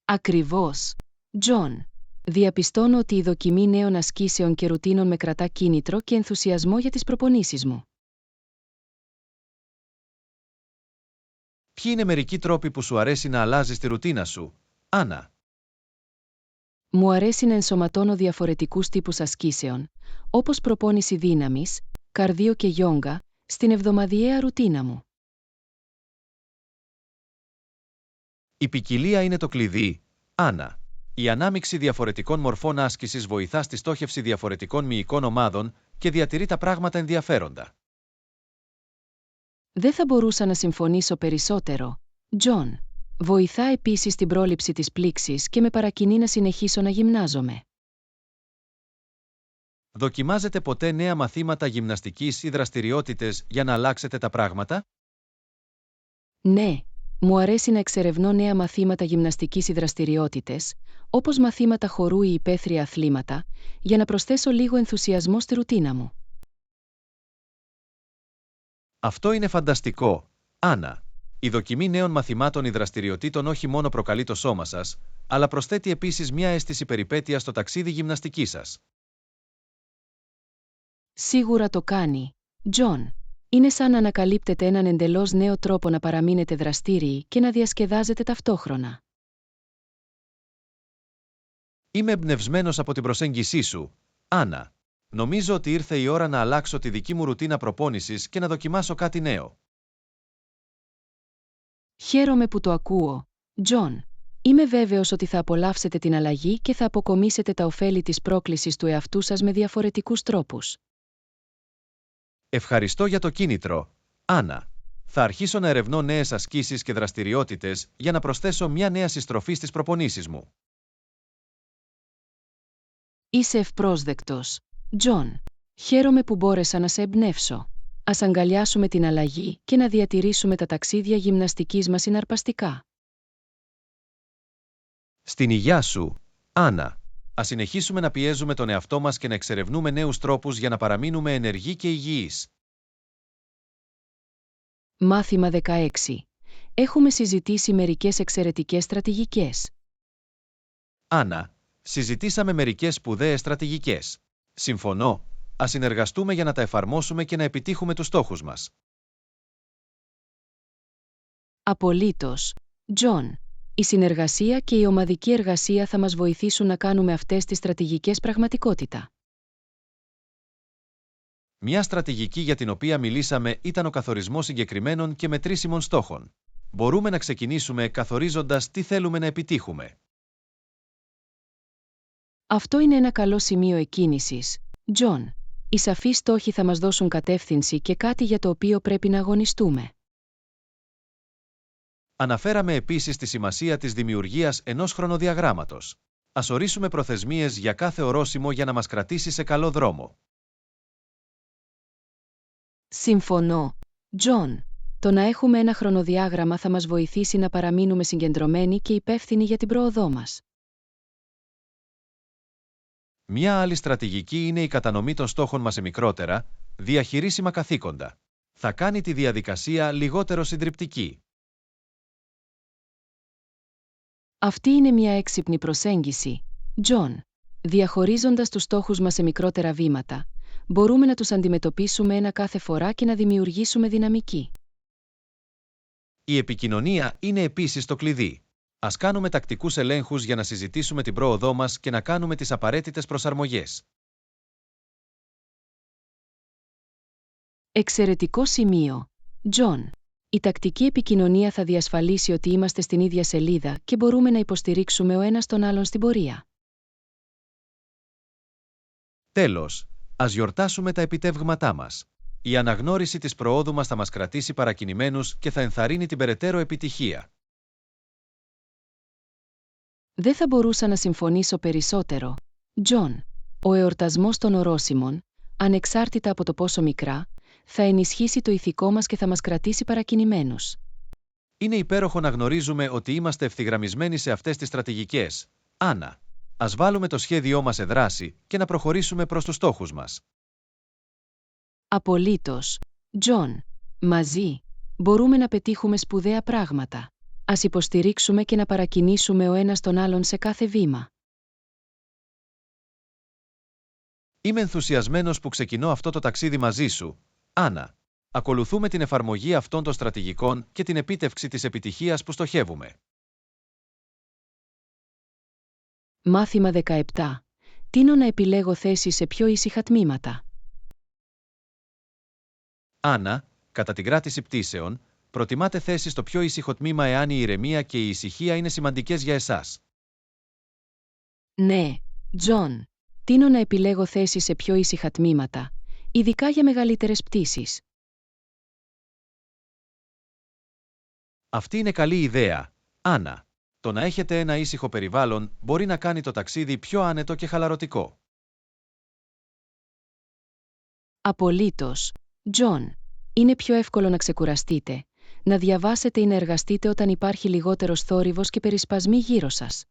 Ακριβώς. Τζον. Διαπιστώνω ότι η δοκιμή νέων ασκήσεων και ρουτίνων με κρατά κίνητρο και ενθουσιασμό για τις προπονήσεις μου. Ποιοι είναι μερικοί τρόποι που σου αρέσει να αλλάζεις τη ρουτίνα σου, Άννα? Μου αρέσει να ενσωματώνω διαφορετικούς τύπους ασκήσεων, όπως προπόνηση δύναμης, καρδίο και γιόγκα, στην εβδομαδιαία ρουτίνα μου. Η ποικιλία είναι το κλειδί, Άννα. Η ανάμειξη διαφορετικών μορφών άσκησης βοηθά στη στόχευση διαφορετικών μυϊκών ομάδων και διατηρεί τα πράγματα ενδιαφέροντα. Δεν θα μπορούσα να συμφωνήσω περισσότερο, Τζον. Βοηθά επίσης στην πρόληψη της πλήξης και με παρακινεί να συνεχίσω να γυμνάζομαι. Δοκιμάζετε ποτέ νέα μαθήματα γυμναστικής ή δραστηριότητες για να αλλάξετε τα πράγματα? Ναι, μου αρέσει να εξερευνώ νέα μαθήματα γυμναστικής ή δραστηριότητες, όπως μαθήματα χορού ή υπαίθρια αθλήματα, για να προσθέσω λίγο ενθουσιασμό στη ρουτίνα μου. Αυτό είναι φανταστικό, Άννα. Η δοκιμή νέων μαθημάτων ή δραστηριοτήτων όχι μόνο προκαλεί το σώμα σας, αλλά προσθέτει επίσης μια αίσθηση περιπέτειας στο ταξίδι γυμναστικής σας. Σίγουρα το κάνει, Τζον. Είναι σαν να ανακαλύπτετε έναν εντελώς νέο τρόπο να παραμείνετε δραστήριοι και να διασκεδάζετε ταυτόχρονα. Είμαι εμπνευσμένος από την προσέγγισή σου, Άννα. Νομίζω ότι ήρθε η ώρα να αλλάξω τη δική μου ρουτίνα προπόνησης και να δοκιμάσω κάτι νέο. Χαίρομαι που το ακούω, Τζον. Είμαι βέβαιος ότι θα απολαύσετε την αλλαγή και θα αποκομίσετε τα ωφέλη της πρόκλησης του εαυτού σας με διαφορετικούς τρόπους. Ευχαριστώ για το κίνητρο, Άννα. Θα αρχίσω να ερευνώ νέες ασκήσεις και δραστηριότητες για να προσθέσω μια νέα συστροφή στις προπονήσεις μου. Είσαι ευπρόσδεκτος, Τζον. Χαίρομαι που μπόρεσα να σε εμπνεύσω. Ας αγκαλιάσουμε την αλλαγή και να διατηρήσουμε τα ταξίδια γυμναστικής μας συναρπαστικά. Στην υγειά σου, Άννα. Ας συνεχίσουμε να πιέζουμε τον εαυτό μας και να εξερευνούμε νέους τρόπους για να παραμείνουμε ενεργοί και υγιείς. Μάθημα 16. Έχουμε συζητήσει μερικές εξαιρετικές στρατηγικές. Άννα, συζητήσαμε μερικές σπουδαίες στρατηγικές. Συμφωνώ. Ας συνεργαστούμε για να τα εφαρμόσουμε και να επιτύχουμε τους στόχους μας. Απολύτως, Τζον. Η συνεργασία και η ομαδική εργασία θα μας βοηθήσουν να κάνουμε αυτές τις στρατηγικές πραγματικότητα. Μια στρατηγική για την οποία μιλήσαμε ήταν ο καθορισμός συγκεκριμένων και μετρήσιμων στόχων. Μπορούμε να ξεκινήσουμε καθορίζοντας τι θέλουμε να επιτύχουμε. Αυτό είναι ένα καλό σημείο εκκίνησης, Τζον. Οι σαφείς στόχοι θα μας δώσουν κατεύθυνση και κάτι για το οποίο πρέπει να αγωνιστούμε. Αναφέραμε επίσης τη σημασία της δημιουργίας ενός χρονοδιαγράμματος. Ας ορίσουμε προθεσμίες για κάθε ορόσημο για να μας κρατήσει σε καλό δρόμο. Συμφωνώ, Τζον. Το να έχουμε ένα χρονοδιάγραμμα θα μας βοηθήσει να παραμείνουμε συγκεντρωμένοι και υπεύθυνοι για την πρόοδό μας. Μια άλλη στρατηγική είναι η κατανομή των στόχων μας σε μικρότερα, διαχειρίσιμα καθήκοντα. Θα κάνει τη διαδικασία λιγότερο συντριπτική. Αυτή είναι μια έξυπνη προσέγγιση, Τζον. Διαχωρίζοντας τους στόχους μας σε μικρότερα βήματα, μπορούμε να τους αντιμετωπίσουμε ένα κάθε φορά και να δημιουργήσουμε δυναμική. Η επικοινωνία είναι επίσης το κλειδί. Ας κάνουμε τακτικούς ελέγχους για να συζητήσουμε την πρόοδό μας και να κάνουμε τις απαραίτητες προσαρμογές. Εξαιρετικό σημείο, Τζον. Η τακτική επικοινωνία θα διασφαλίσει ότι είμαστε στην ίδια σελίδα και μπορούμε να υποστηρίξουμε ο ένας τον άλλον στην πορεία. Τέλος, ας γιορτάσουμε τα επιτεύγματά μας. Η αναγνώριση της προόδου μας θα μας κρατήσει παρακινημένους και θα ενθαρρύνει την περαιτέρω επιτυχία. Δεν θα μπορούσα να συμφωνήσω περισσότερο, Τζον. Ο εορτασμός των ορόσημων, ανεξάρτητα από το πόσο μικρά, θα ενισχύσει το ηθικό μας και θα μας κρατήσει παρακινημένους. Είναι υπέροχο να γνωρίζουμε ότι είμαστε ευθυγραμμισμένοι σε αυτές τις στρατηγικές. Άννα, ας βάλουμε το σχέδιό μας σε δράση και να προχωρήσουμε προς τους στόχους μας. Απολύτως. Τζον, μαζί μπορούμε να πετύχουμε σπουδαία πράγματα. Ας υποστηρίξουμε και να παρακινήσουμε ο ένας τον άλλον σε κάθε βήμα. Είμαι ενθουσιασμένος που ξεκινώ αυτό το ταξίδι μαζί σου, Άννα. Ακολουθούμε την εφαρμογή αυτών των στρατηγικών και την επίτευξη της επιτυχίας που στοχεύουμε. Μάθημα 17. Τείνω να επιλέγω θέσεις σε πιο ήσυχα τμήματα. Άννα, κατά την κράτηση πτήσεων, προτιμάτε θέση στο πιο ήσυχο τμήμα εάν η ηρεμία και η ησυχία είναι σημαντικές για εσάς. Ναι, Τζον. Τείνω να επιλέγω θέσεις σε πιο ήσυχα τμήματα, ειδικά για μεγαλύτερες πτήσεις. Αυτή είναι καλή ιδέα, Άννα. Το να έχετε ένα ήσυχο περιβάλλον μπορεί να κάνει το ταξίδι πιο άνετο και χαλαρωτικό. Απολύτως. Τζον. Είναι πιο εύκολο να ξεκουραστείτε, να διαβάσετε ή να εργαστείτε όταν υπάρχει λιγότερος θόρυβος και περισπασμοί γύρω σας.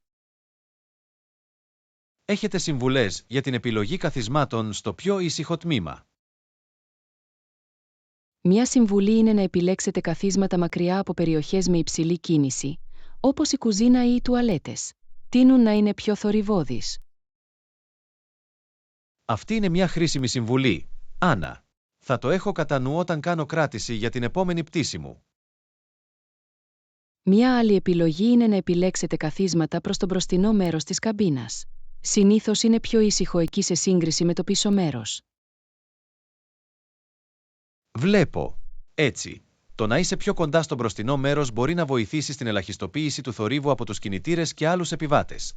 Έχετε συμβουλές για την επιλογή καθισμάτων στο πιο ήσυχο τμήμα. Μια συμβουλή είναι να επιλέξετε καθίσματα μακριά από περιοχές με υψηλή κίνηση, όπως η κουζίνα ή οι τουαλέτες. Τείνουν να είναι πιο θορυβώδεις. Αυτή είναι μια χρήσιμη συμβουλή, Άννα. Θα το έχω κατά νου όταν κάνω κράτηση για την επόμενη πτήση μου. Μια άλλη επιλογή είναι να επιλέξετε καθίσματα προς το μπροστινό μέρος της καμπίνας. Συνήθως είναι πιο ήσυχο εκεί σε σύγκριση με το πίσω μέρος. Βλέπω. Έτσι, το να είσαι πιο κοντά στο μπροστινό μέρος μπορεί να βοηθήσει στην ελαχιστοποίηση του θορύβου από τους κινητήρες και άλλους επιβάτες.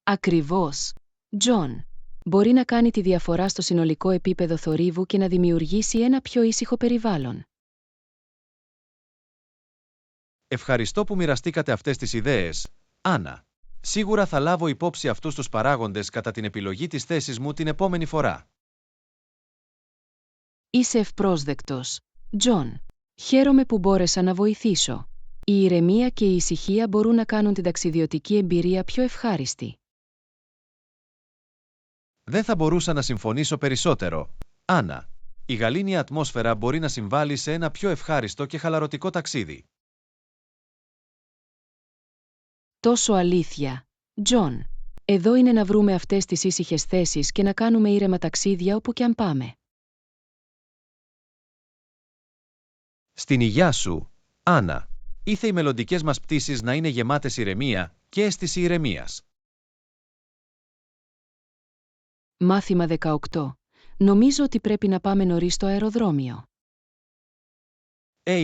Ακριβώς. Τζον. Μπορεί να κάνει τη διαφορά στο συνολικό επίπεδο θορύβου και να δημιουργήσει ένα πιο ήσυχο περιβάλλον. Ευχαριστώ που μοιραστήκατε αυτές τις ιδέες, Άννα. Σίγουρα θα λάβω υπόψη αυτούς τους παράγοντες κατά την επιλογή της θέσης μου την επόμενη φορά. Είσαι ευπρόσδεκτος, Τζον. Χαίρομαι που μπόρεσα να βοηθήσω. Η ηρεμία και η ησυχία μπορούν να κάνουν την ταξιδιωτική εμπειρία πιο ευχάριστη. Δεν θα μπορούσα να συμφωνήσω περισσότερο, Άννα. Η γαλήνια ατμόσφαιρα μπορεί να συμβάλλει σε ένα πιο ευχάριστο και χαλαρωτικό ταξίδι. Τόσο αλήθεια, Τζον. Εδώ είναι να βρούμε αυτές τις ήσυχες θέσεις και να κάνουμε ήρεμα ταξίδια όπου κι αν πάμε. Στην υγειά σου, Άννα. Ήθε οι μελλοντικές μας πτήσεις να είναι γεμάτες ηρεμία και αίσθηση ηρεμίας. Μάθημα 18. Νομίζω ότι πρέπει να πάμε νωρίς στο αεροδρόμιο.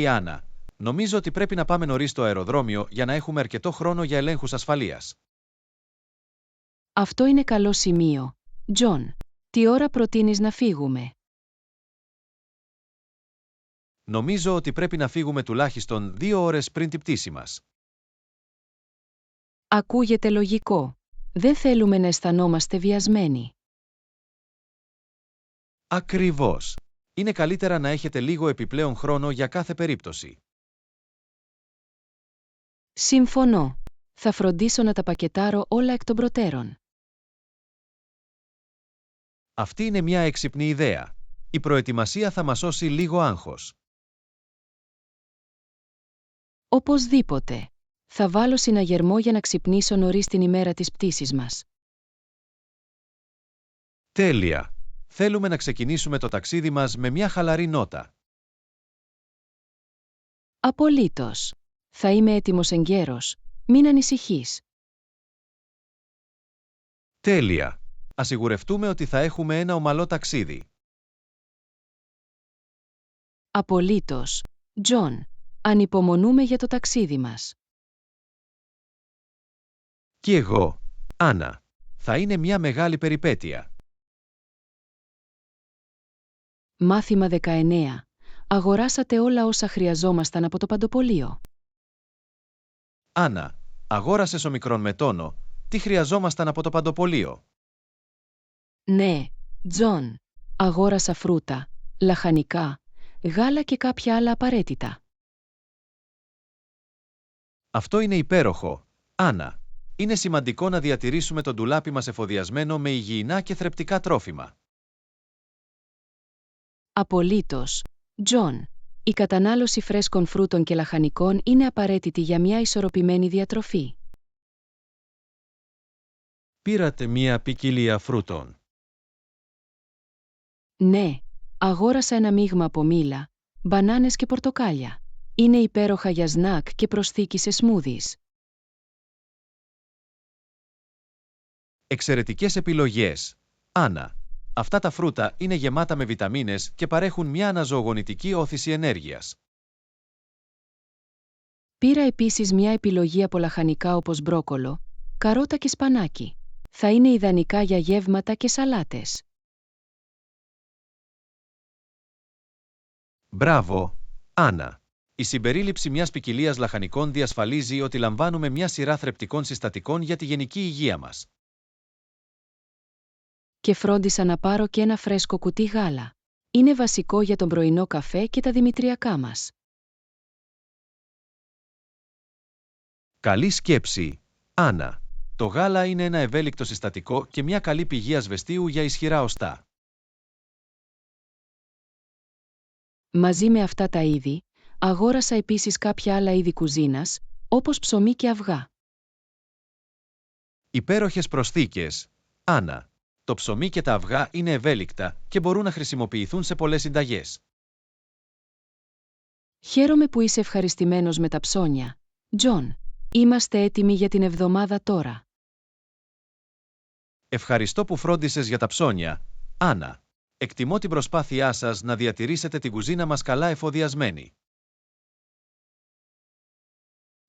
Άννα. Νομίζω ότι πρέπει να πάμε νωρίς στο αεροδρόμιο για να έχουμε αρκετό χρόνο για ελέγχους ασφαλείας. Αυτό είναι καλό σημείο. Τζον, τι ώρα προτείνεις να φύγουμε? Νομίζω ότι πρέπει να φύγουμε τουλάχιστον 2 ώρες πριν την πτήση μας. Ακούγεται λογικό. Δεν θέλουμε να αισθανόμαστε βιασμένοι. Ακριβώς. Είναι καλύτερα να έχετε λίγο επιπλέον χρόνο για κάθε περίπτωση. Συμφωνώ. Θα φροντίσω να τα πακετάρω όλα εκ των προτέρων. Αυτή είναι μια έξυπνη ιδέα. Η προετοιμασία θα μας σώσει λίγο άγχος. Οπωσδήποτε. Θα βάλω συναγερμό για να ξυπνήσω νωρίς την ημέρα της πτήσης μας. Τέλεια. Θέλουμε να ξεκινήσουμε το ταξίδι μας με μια χαλαρή νότα. Απολύτως. Θα είμαι έτοιμος εγκαίρος. Μην ανησυχείς. Τέλεια. Ας σιγουρευτούμε ότι θα έχουμε ένα ομαλό ταξίδι. Απολύτως. Τζον, ανυπομονούμε για το ταξίδι μας. Κι εγώ, Άννα. Θα είναι μια μεγάλη περιπέτεια. Μάθημα 19. Αγοράσατε όλα όσα χρειαζόμασταν από το παντοπολείο. Άννα, αγόρασες ομικρόν με τόνο. Τι χρειαζόμασταν από το παντοπολείο? Ναι, Τζον. Αγόρασα φρούτα, λαχανικά, γάλα και κάποια άλλα απαραίτητα. Αυτό είναι υπέροχο, Άννα. Είναι σημαντικό να διατηρήσουμε το ντουλάπι μας εφοδιασμένο με υγιεινά και θρεπτικά τρόφιμα. Απολύτως, Τζον. Η κατανάλωση φρέσκων φρούτων και λαχανικών είναι απαραίτητη για μια ισορροπημένη διατροφή. Πήρατε μια ποικιλία φρούτων. Ναι, αγόρασα ένα μείγμα από μήλα, μπανάνες και πορτοκάλια. Είναι υπέροχα για σνακ και προσθήκη σε σμούδις. Εξαιρετικές επιλογές, Άννα. Αυτά τα φρούτα είναι γεμάτα με βιταμίνες και παρέχουν μια αναζωογονητική όθηση ενέργειας. Πήρα επίσης μια επιλογή από λαχανικά όπως μπρόκολο, καρότα και σπανάκι. Θα είναι ιδανικά για γεύματα και σαλάτες. Μπράβο, Άννα. Η συμπερίληψη μιας ποικιλίας λαχανικών διασφαλίζει ότι λαμβάνουμε μια σειρά θρεπτικών συστατικών για τη γενική υγεία μας. Και φρόντισα να πάρω και ένα φρέσκο κουτί γάλα. Είναι βασικό για τον πρωινό καφέ και τα δημητριακά μας. Καλή σκέψη, Άννα. Το γάλα είναι ένα ευέλικτο συστατικό και μια καλή πηγή ασβεστίου για ισχυρά οστά. Μαζί με αυτά τα είδη, αγόρασα επίσης κάποια άλλα είδη κουζίνας, όπως ψωμί και αυγά. Υπέροχες προσθήκες, Άννα. Το ψωμί και τα αυγά είναι ευέλικτα και μπορούν να χρησιμοποιηθούν σε πολλές συνταγές. Χαίρομαι που είσαι ευχαριστημένος με τα ψώνια, Τζον. Είμαστε έτοιμοι για την εβδομάδα τώρα. Ευχαριστώ που φρόντισες για τα ψώνια, Άννα. Εκτιμώ την προσπάθειά σας να διατηρήσετε την κουζίνα μας καλά εφοδιασμένη.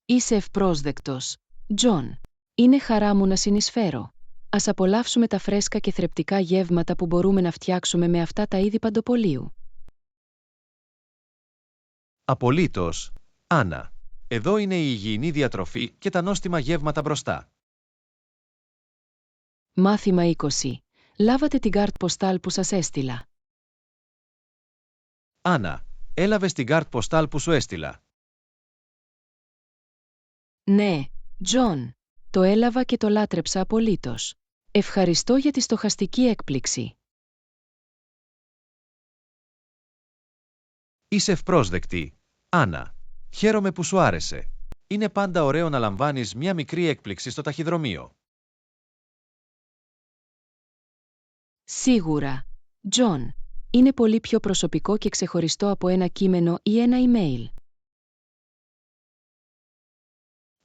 Είσαι ευπρόσδεκτος, Τζον. Είναι χαρά μου να συνεισφέρω. Ας απολαύσουμε τα φρέσκα και θρεπτικά γεύματα που μπορούμε να φτιάξουμε με αυτά τα είδη παντοπολίου. Απολύτως, Άννα. Εδώ είναι η υγιεινή διατροφή και τα νόστιμα γεύματα μπροστά. Μάθημα 20. Λάβατε την κάρτ ποστάλ που σας έστειλα. Άννα, έλαβες την κάρτ ποστάλ που σου έστειλα. Ναι, Τζον. Το έλαβα και το λάτρεψα απολύτως. Ευχαριστώ για τη στοχαστική έκπληξη. Είσαι ευπρόσδεκτη, Άννα. Χαίρομαι που σου άρεσε. Είναι πάντα ωραίο να λαμβάνεις μια μικρή έκπληξη στο ταχυδρομείο. Σίγουρα, Τζον. Είναι πολύ πιο προσωπικό και ξεχωριστό από ένα κείμενο ή ένα email.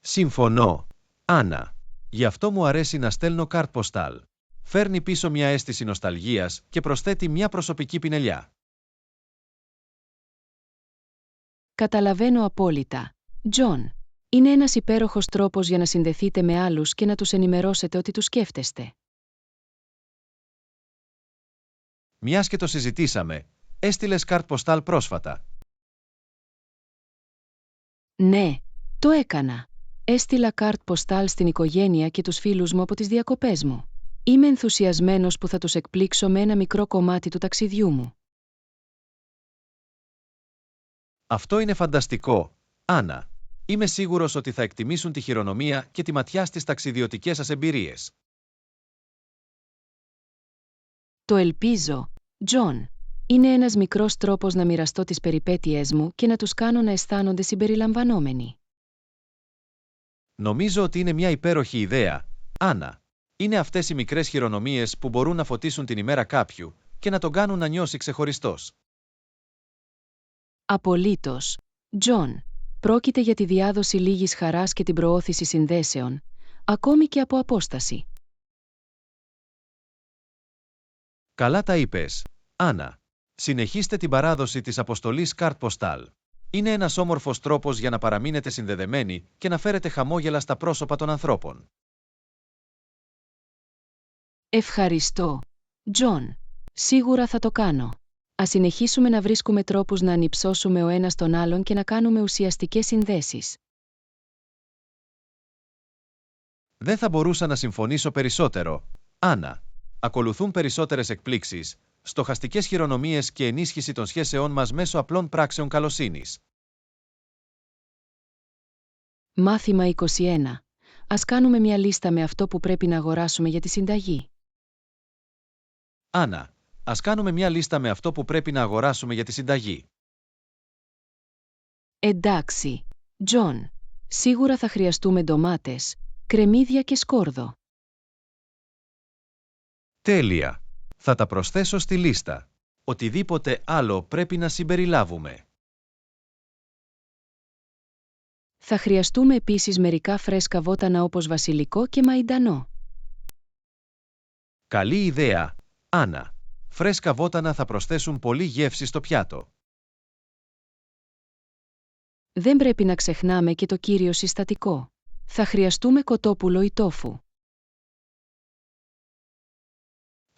Συμφωνώ, Άννα. Γι' αυτό μου αρέσει να στέλνω κάρτ ποστάλ. Φέρνει πίσω μια αίσθηση νοσταλγίας και προσθέτει μια προσωπική πινελιά. Καταλαβαίνω απόλυτα, Τζον. Είναι ένας υπέροχος τρόπος για να συνδεθείτε με άλλους και να τους ενημερώσετε ότι τους σκέφτεστε. Μιας και το συζητήσαμε, έστειλες κάρτ ποστάλ πρόσφατα. Ναι, το έκανα. Έστειλα κάρτ ποστάλ στην οικογένεια και τους φίλους μου από τις διακοπές μου. Είμαι ενθουσιασμένος που θα τους εκπλήξω με ένα μικρό κομμάτι του ταξιδιού μου. Αυτό είναι φανταστικό, Άννα. Είμαι σίγουρος ότι θα εκτιμήσουν τη χειρονομία και τη ματιά στις ταξιδιωτικές σας εμπειρίες. Το ελπίζω, Τζον. Είναι ένας μικρός τρόπος να μοιραστώ τις περιπέτειές μου και να τους κάνω να αισθάνονται συμπεριλαμβανόμενοι. Νομίζω ότι είναι μια υπέροχη ιδέα, Άννα. Είναι αυτές οι μικρές χειρονομίες που μπορούν να φωτίσουν την ημέρα κάποιου και να τον κάνουν να νιώσει ξεχωριστός. Απολύτως, Τζον. Πρόκειται για τη διάδοση λίγης χαράς και την προώθηση συνδέσεων, ακόμη και από απόσταση. Καλά τα είπες, Άννα. Συνεχίστε την παράδοση της αποστολής κάρτ ποστάλ. Είναι ένας όμορφος τρόπος για να παραμείνετε συνδεδεμένοι και να φέρετε χαμόγελα στα πρόσωπα των ανθρώπων. Ευχαριστώ, Τζον. Σίγουρα θα το κάνω. Ας συνεχίσουμε να βρίσκουμε τρόπους να ανυψώσουμε ο ένας τον άλλον και να κάνουμε ουσιαστικές συνδέσεις. Δεν θα μπορούσα να συμφωνήσω περισσότερο, Άννα. Ακολουθούν περισσότερες εκπλήξεις, στοχαστικές χειρονομίες και ενίσχυση των σχέσεών μας μέσω απλών πράξεων καλοσύνης. Μάθημα 21. Ας κάνουμε μια λίστα με αυτό που πρέπει να αγοράσουμε για τη συνταγή. Άννα, ας κάνουμε μια λίστα με αυτό που πρέπει να αγοράσουμε για τη συνταγή. Εντάξει, Τζον. Σίγουρα θα χρειαστούμε ντομάτες, κρεμμύδια και σκόρδο. Τέλεια. Θα τα προσθέσω στη λίστα. Οτιδήποτε άλλο πρέπει να συμπεριλάβουμε. Θα χρειαστούμε επίσης μερικά φρέσκα βότανα όπως βασιλικό και μαϊντανό. Καλή ιδέα, Άννα. Φρέσκα βότανα θα προσθέσουν πολύ γεύση στο πιάτο. Δεν πρέπει να ξεχνάμε και το κύριο συστατικό. Θα χρειαστούμε κοτόπουλο ή τόφου.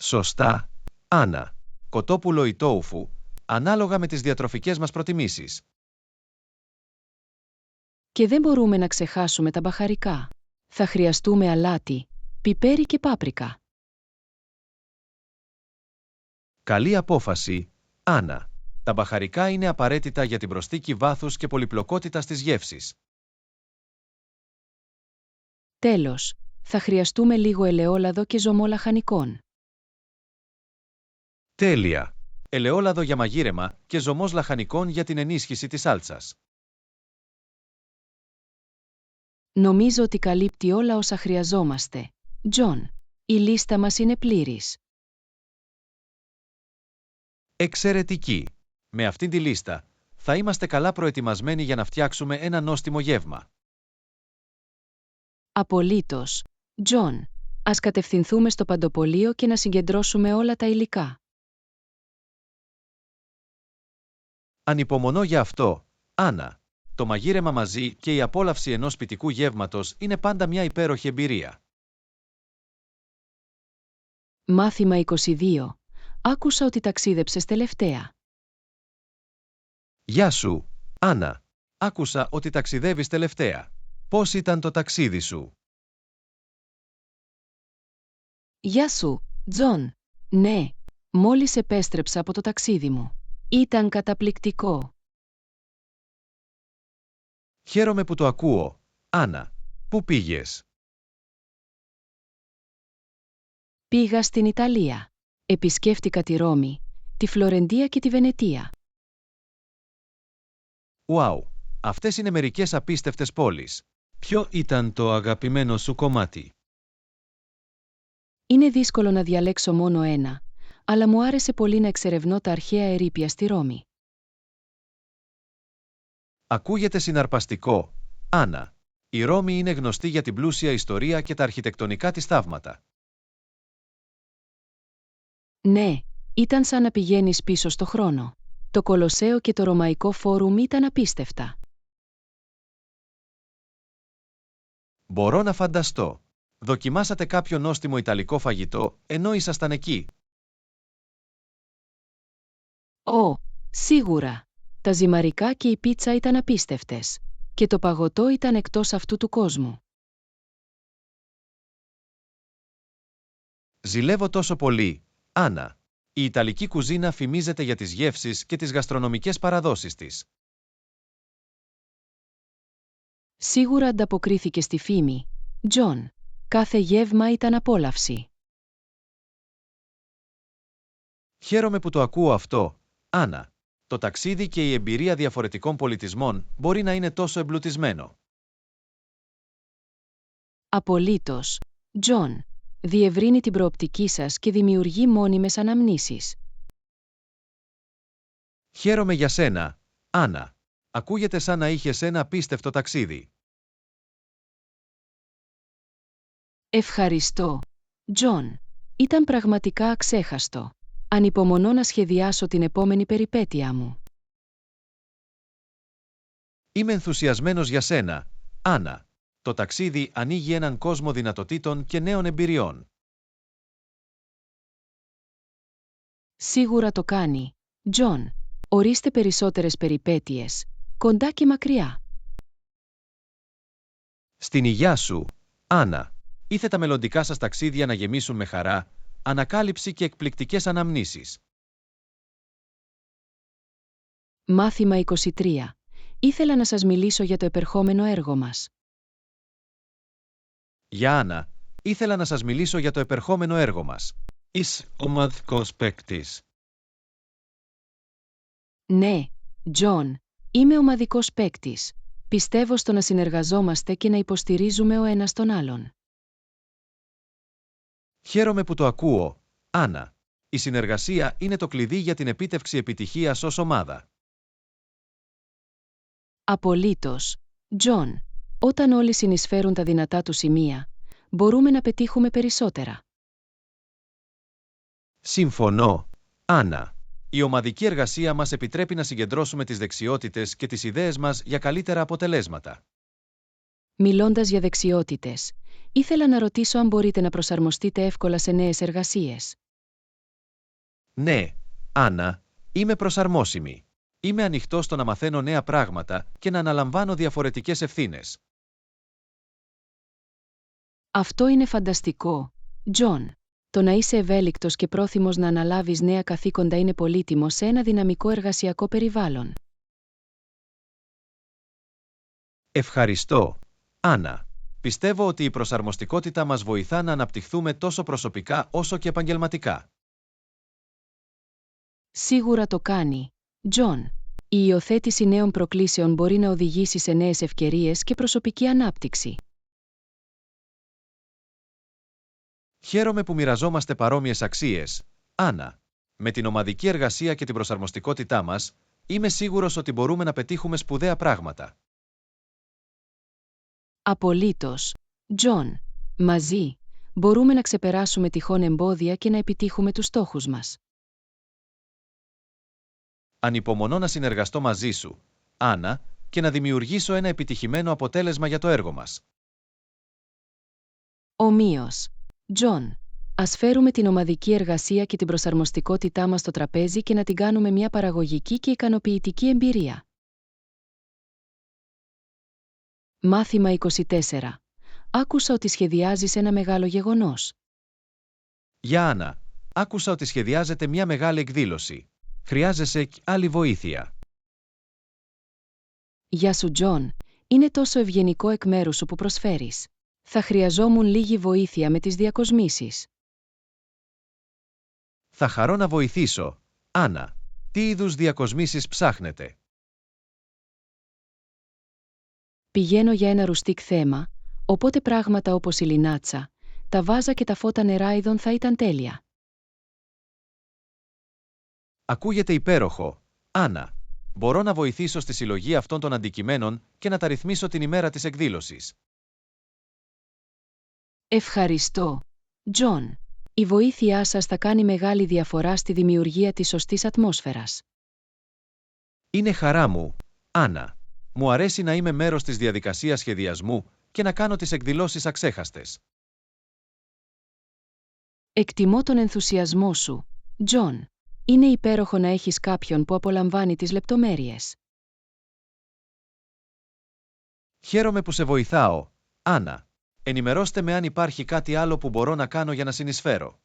Σωστά, Άννα. Κοτόπουλο ή τόουφου, ανάλογα με τις διατροφικές μας προτιμήσεις. Και δεν μπορούμε να ξεχάσουμε τα μπαχαρικά. Θα χρειαστούμε αλάτι, πιπέρι και πάπρικα. Καλή απόφαση, Άννα. Τα μπαχαρικά είναι απαραίτητα για την προσθήκη βάθους και πολυπλοκότητα στις γεύσεις. Τέλος, θα χρειαστούμε λίγο ελαιόλαδο και ζωμό λαχανικών. Τέλεια. Ελαιόλαδο για μαγείρεμα και ζωμός λαχανικών για την ενίσχυση της σάλτσας. Νομίζω ότι καλύπτει όλα όσα χρειαζόμαστε. Τζον, η λίστα μας είναι πλήρης. Εξαιρετική. Με αυτήν τη λίστα, θα είμαστε καλά προετοιμασμένοι για να φτιάξουμε ένα νόστιμο γεύμα. Απολύτως. Τζον, ας κατευθυνθούμε στο παντοπωλείο και να συγκεντρώσουμε όλα τα υλικά. Ανυπομονώ για αυτό, Άννα. Το μαγείρεμα μαζί και η απόλαυση ενός σπιτικού γεύματος είναι πάντα μια υπέροχη εμπειρία. Μάθημα 22. Άκουσα ότι ταξίδεψες τελευταία. Γεια σου, Άννα. Άκουσα ότι ταξιδεύεις τελευταία. Πώς ήταν το ταξίδι σου? Γεια σου, Τζον. Ναι, μόλις επέστρεψα από το ταξίδι μου. Ήταν καταπληκτικό. Χαίρομαι που το ακούω, Άννα. Πού πήγες? Πήγα στην Ιταλία. Επισκέφτηκα τη Ρώμη, τη Φλωρεντία και τη Βενετία. Ουάου, αυτές είναι μερικές απίστευτες πόλεις. Ποιο ήταν το αγαπημένο σου κομμάτι? Είναι δύσκολο να διαλέξω μόνο ένα, αλλά μου άρεσε πολύ να εξερευνώ τα αρχαία ερείπια στη Ρώμη. Ακούγεται συναρπαστικό, Άννα. Η Ρώμη είναι γνωστή για την πλούσια ιστορία και τα αρχιτεκτονικά της θαύματα. Ναι, ήταν σαν να πηγαίνεις πίσω στο χρόνο. Το Κολοσσέο και το Ρωμαϊκό Φόρουμ ήταν απίστευτα. Μπορώ να φανταστώ. Δοκιμάσατε κάποιο νόστιμο ιταλικό φαγητό ενώ ήσασταν εκεί? Σίγουρα. Τα ζυμαρικά και η πίτσα ήταν απίστευτες. Και το παγωτό ήταν εκτός αυτού του κόσμου. Ζηλεύω τόσο πολύ, Άννα. Η Ιταλική κουζίνα φημίζεται για τις γεύσεις και τις γαστρονομικές παραδόσεις της. Σίγουρα ανταποκρίθηκε στη φήμη. Τζον, κάθε γεύμα ήταν απόλαυση. Χαίρομαι που το ακούω αυτό, Άννα. Το ταξίδι και η εμπειρία διαφορετικών πολιτισμών μπορεί να είναι τόσο εμπλουτισμένο. Απολύτως. Τζον, διευρύνει την προοπτική σας και δημιουργεί μόνιμες αναμνήσεις. Χαίρομαι για σένα, Άννα. Ακούγεται σαν να είχες ένα απίστευτο ταξίδι. Ευχαριστώ. Τζον, ήταν πραγματικά αξέχαστο. Ανυπομονώ να σχεδιάσω την επόμενη περιπέτεια μου. Είμαι ενθουσιασμένος για σένα, Άννα. Το ταξίδι ανοίγει έναν κόσμο δυνατοτήτων και νέων εμπειριών. Σίγουρα το κάνει. Τζον, ορίστε περισσότερες περιπέτειες, κοντά και μακριά. Στην υγειά σου, Άννα. Ήθε τα μελλοντικά σας ταξίδια να γεμίσουν με χαρά, ανακάλυψη και εκπληκτικές αναμνήσεις. Μάθημα 23. Ήθελα να σας μιλήσω για το επερχόμενο έργο μας. Γεια Άννα, ήθελα να σας μιλήσω για το επερχόμενο έργο μας. Είσαι ομαδικός παίκτης. Ναι, Τζον, είμαι ομαδικός παίκτης. Πιστεύω στο να συνεργαζόμαστε και να υποστηρίζουμε ο ένας τον άλλον. Χαίρομαι που το ακούω, Άννα. Η συνεργασία είναι το κλειδί για την επίτευξη επιτυχίας ως ομάδα. Απολύτως, Τζον. Όταν όλοι συνεισφέρουν τα δυνατά του σημεία, μπορούμε να πετύχουμε περισσότερα. Συμφωνώ, Άννα. Η ομαδική εργασία μας επιτρέπει να συγκεντρώσουμε τις δεξιότητες και τις ιδέες μας για καλύτερα αποτελέσματα. Μιλώντας για δεξιότητες, ήθελα να ρωτήσω αν μπορείτε να προσαρμοστείτε εύκολα σε νέες εργασίες. Ναι, Άννα, είμαι προσαρμόσιμη. Είμαι ανοιχτός στο να μαθαίνω νέα πράγματα και να αναλαμβάνω διαφορετικές ευθύνες. Αυτό είναι φανταστικό, Τζον. Το να είσαι ευέλικτος και πρόθυμος να αναλάβεις νέα καθήκοντα είναι πολύτιμο σε ένα δυναμικό εργασιακό περιβάλλον. Ευχαριστώ, Άννα. Πιστεύω ότι η προσαρμοστικότητα μας βοηθά να αναπτυχθούμε τόσο προσωπικά όσο και επαγγελματικά. Σίγουρα το κάνει, Τζον. Η υιοθέτηση νέων προκλήσεων μπορεί να οδηγήσει σε νέες ευκαιρίες και προσωπική ανάπτυξη. Χαίρομαι που μοιραζόμαστε παρόμοιες αξίες, Άννα. Με την ομαδική εργασία και την προσαρμοστικότητά μας, είμαι σίγουρος ότι μπορούμε να πετύχουμε σπουδαία πράγματα. Απολύτως, Τζον. Μαζί, μπορούμε να ξεπεράσουμε τυχόν εμπόδια και να επιτύχουμε τους στόχους μας. Ανυπομονώ να συνεργαστώ μαζί σου, Άννα, και να δημιουργήσω ένα επιτυχημένο αποτέλεσμα για το έργο μας. Ομοίως, Τζον. Ας φέρουμε την ομαδική εργασία και την προσαρμοστικότητά μας στο τραπέζι και να την κάνουμε μια παραγωγική και ικανοποιητική εμπειρία. Μάθημα 24. Άκουσα ότι σχεδιάζεις ένα μεγάλο γεγονός. Γεια Άννα, άκουσα ότι σχεδιάζεται μια μεγάλη εκδήλωση. Χρειάζεσαι κι άλλη βοήθεια. Γεια σου, Τζον. Είναι τόσο ευγενικό εκ μέρους σου που προσφέρεις. Θα χρειαζόμουν λίγη βοήθεια με τις διακοσμήσεις. Θα χαρώ να βοηθήσω, Άννα. Τι είδους διακοσμήσεις ψάχνετε? Πηγαίνω για ένα ρουστικ θέμα, οπότε πράγματα όπως η λινάτσα, τα βάζα και τα φώτα νεράιδων θα ήταν τέλεια. Ακούγεται υπέροχο, Άννα. Μπορώ να βοηθήσω στη συλλογή αυτών των αντικειμένων και να τα ρυθμίσω την ημέρα της εκδήλωσης. Ευχαριστώ, Τζον. Η βοήθειά σας θα κάνει μεγάλη διαφορά στη δημιουργία της σωστής ατμόσφαιρας. Είναι χαρά μου, Άννα. Μου αρέσει να είμαι μέρος της διαδικασίας σχεδιασμού και να κάνω τις εκδηλώσεις αξέχαστες. Εκτιμώ τον ενθουσιασμό σου, Τζον. Είναι υπέροχο να έχεις κάποιον που απολαμβάνει τις λεπτομέρειες. Χαίρομαι που σε βοηθάω, Άννα. Ενημερώστε με αν υπάρχει κάτι άλλο που μπορώ να κάνω για να συνεισφέρω.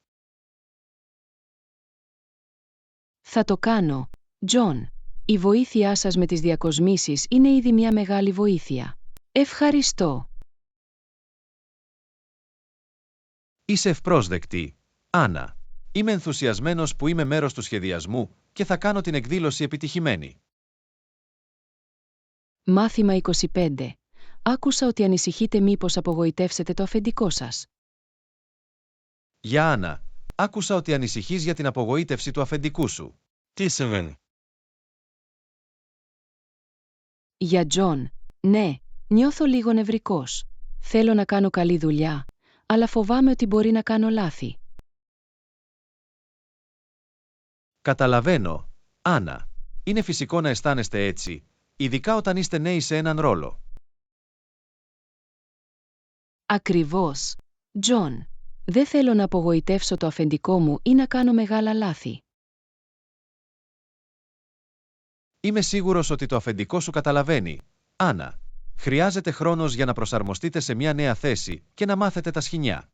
Θα το κάνω, Τζον. Η βοήθειά σας με τις διακοσμήσεις είναι ήδη μια μεγάλη βοήθεια. Ευχαριστώ. Είσαι ευπρόσδεκτη, Άννα. Είμαι ενθουσιασμένος που είμαι μέρος του σχεδιασμού και θα κάνω την εκδήλωση επιτυχημένη. Μάθημα 25. Άκουσα ότι ανησυχείτε μήπως απογοητεύσετε το αφεντικό σας. Γεια Άννα, άκουσα ότι ανησυχείς για την απογοήτευση του αφεντικού σου. Τι συμβαίνει? Για Τζον, ναι, νιώθω λίγο νευρικός. Θέλω να κάνω καλή δουλειά, αλλά φοβάμαι ότι μπορεί να κάνω λάθη. Καταλαβαίνω, Άννα. Είναι φυσικό να αισθάνεστε έτσι, ειδικά όταν είστε νέοι σε έναν ρόλο. Ακριβώς, Τζον. Δεν θέλω να απογοητεύσω το αφεντικό μου ή να κάνω μεγάλα λάθη. Είμαι σίγουρος ότι το αφεντικό σου καταλαβαίνει, Άννα. Χρειάζεται χρόνος για να προσαρμοστείτε σε μια νέα θέση και να μάθετε τα σχοινιά.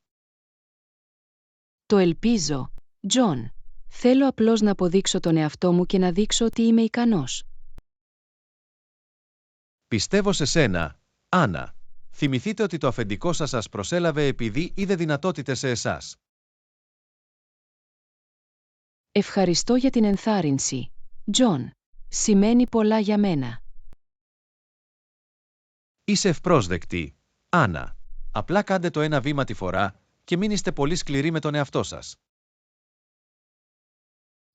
Το ελπίζω, Τζον. Θέλω απλώς να αποδείξω τον εαυτό μου και να δείξω ότι είμαι ικανός. Πιστεύω σε σένα, Άννα. Θυμηθείτε ότι το αφεντικό σας προσέλαβε επειδή είδε δυνατότητες σε εσάς. Ευχαριστώ για την ενθάρρυνση, Τζον. Σημαίνει πολλά για μένα. Είσαι ευπρόσδεκτη, Άννα. Απλά κάντε το ένα βήμα τη φορά και μην είστε πολύ σκληροί με τον εαυτό σας.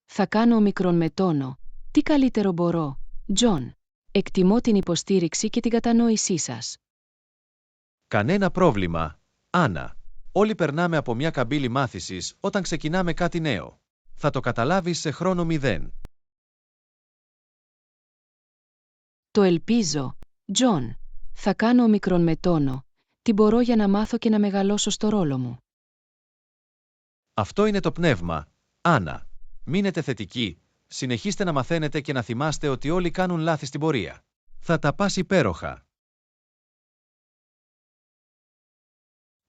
Θα κάνω ομικρόν με τόνο. Τι καλύτερο μπορώ, Τζον. Εκτιμώ την υποστήριξη και την κατανόησή σας. Κανένα πρόβλημα, Άννα. Όλοι περνάμε από μια καμπύλη μάθησης όταν ξεκινάμε κάτι νέο. Θα το καταλάβεις σε χρόνο 0. Το ελπίζω, Τζον. Θα κάνω ομικρόν με τόνο. Τι μπορώ για να μάθω και να μεγαλώσω στο ρόλο μου. Αυτό είναι το πνεύμα, Άννα. Μείνετε θετικοί, συνεχίστε να μαθαίνετε και να θυμάστε ότι όλοι κάνουν λάθη στην πορεία. Θα τα πας υπέροχα.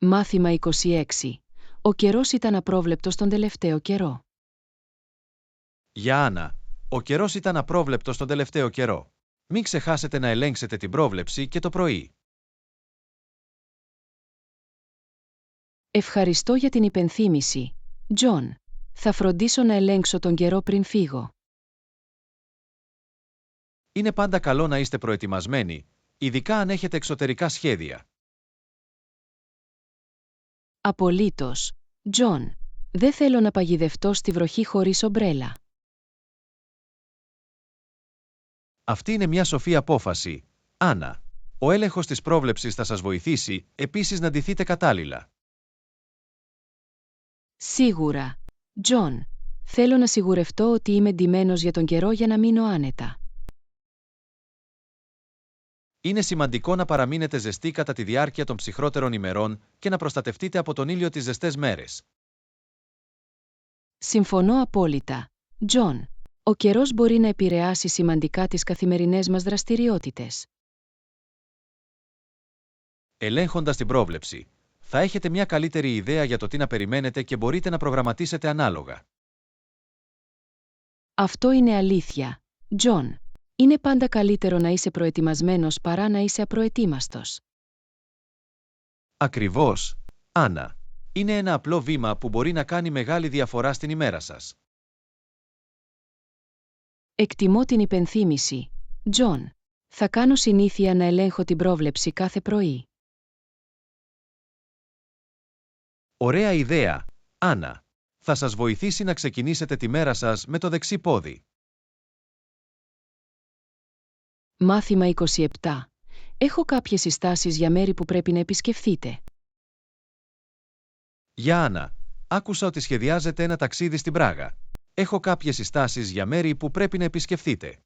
Μάθημα 26. Ο καιρός ήταν απρόβλεπτος τον τελευταίο καιρό. Για Άννα, ο καιρός ήταν απρόβλεπτος τον τελευταίο καιρό. Μην ξεχάσετε να ελέγξετε την πρόβλεψη και το πρωί. Ευχαριστώ για την υπενθύμηση, Τζον. Θα φροντίσω να ελέγξω τον καιρό πριν φύγω. Είναι πάντα καλό να είστε προετοιμασμένοι, ειδικά αν έχετε εξωτερικά σχέδια. Απολύτως, Τζον. Δεν θέλω να παγιδευτώ στη βροχή χωρίς ομπρέλα. Αυτή είναι μια σοφή απόφαση, Άννα. Ο έλεγχος της πρόβλεψης θα σας βοηθήσει επίσης να ντυθείτε κατάλληλα. Σίγουρα, Τζον. Θέλω να σιγουρευτώ ότι είμαι ντυμένος για τον καιρό για να μείνω άνετα. Είναι σημαντικό να παραμείνετε ζεστοί κατά τη διάρκεια των ψυχρότερων ημερών και να προστατευτείτε από τον ήλιο τις ζεστές μέρες. Συμφωνώ απόλυτα, Τζον. Ο καιρός μπορεί να επηρεάσει σημαντικά τις καθημερινές μας δραστηριότητες. Ελέγχοντας την πρόβλεψη, θα έχετε μια καλύτερη ιδέα για το τι να περιμένετε και μπορείτε να προγραμματίσετε ανάλογα. Αυτό είναι αλήθεια, Τζον. Είναι πάντα καλύτερο να είσαι προετοιμασμένος παρά να είσαι απροετοίμαστος. Ακριβώς, Άννα. Είναι ένα απλό βήμα που μπορεί να κάνει μεγάλη διαφορά στην ημέρα σας. Εκτιμώ την υπενθύμηση, Τζον. Θα κάνω συνήθεια να ελέγχω την πρόβλεψη κάθε πρωί. Ωραία ιδέα, Άννα. Θα σας βοηθήσει να ξεκινήσετε τη μέρα σας με το δεξί πόδι. Μάθημα 27. Έχω κάποιες συστάσεις για μέρη που πρέπει να επισκεφθείτε. Για Άννα, άκουσα ότι σχεδιάζετε ένα ταξίδι στην Πράγα. Έχω κάποιες συστάσεις για μέρη που πρέπει να επισκεφθείτε.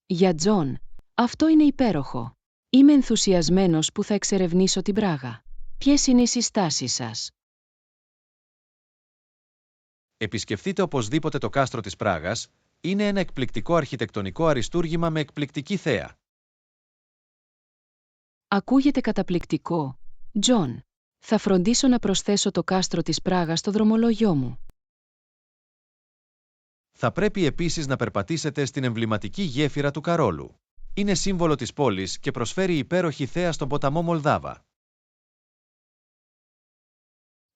Για Τζον, αυτό είναι υπέροχο. Είμαι ενθουσιασμένος που θα εξερευνήσω την Πράγα. Ποιες είναι οι συστάσεις σας? Επισκεφτείτε οπωσδήποτε το κάστρο της Πράγας. Είναι ένα εκπληκτικό αρχιτεκτονικό αριστούργημα με εκπληκτική θέα. Ακούγεται καταπληκτικό, Τζον. Θα φροντίσω να προσθέσω το κάστρο της Πράγας στο δρομολόγιό μου. Θα πρέπει επίσης να περπατήσετε στην εμβληματική γέφυρα του Καρόλου. Είναι σύμβολο της πόλης και προσφέρει υπέροχη θέα στον ποταμό Μολδάβα.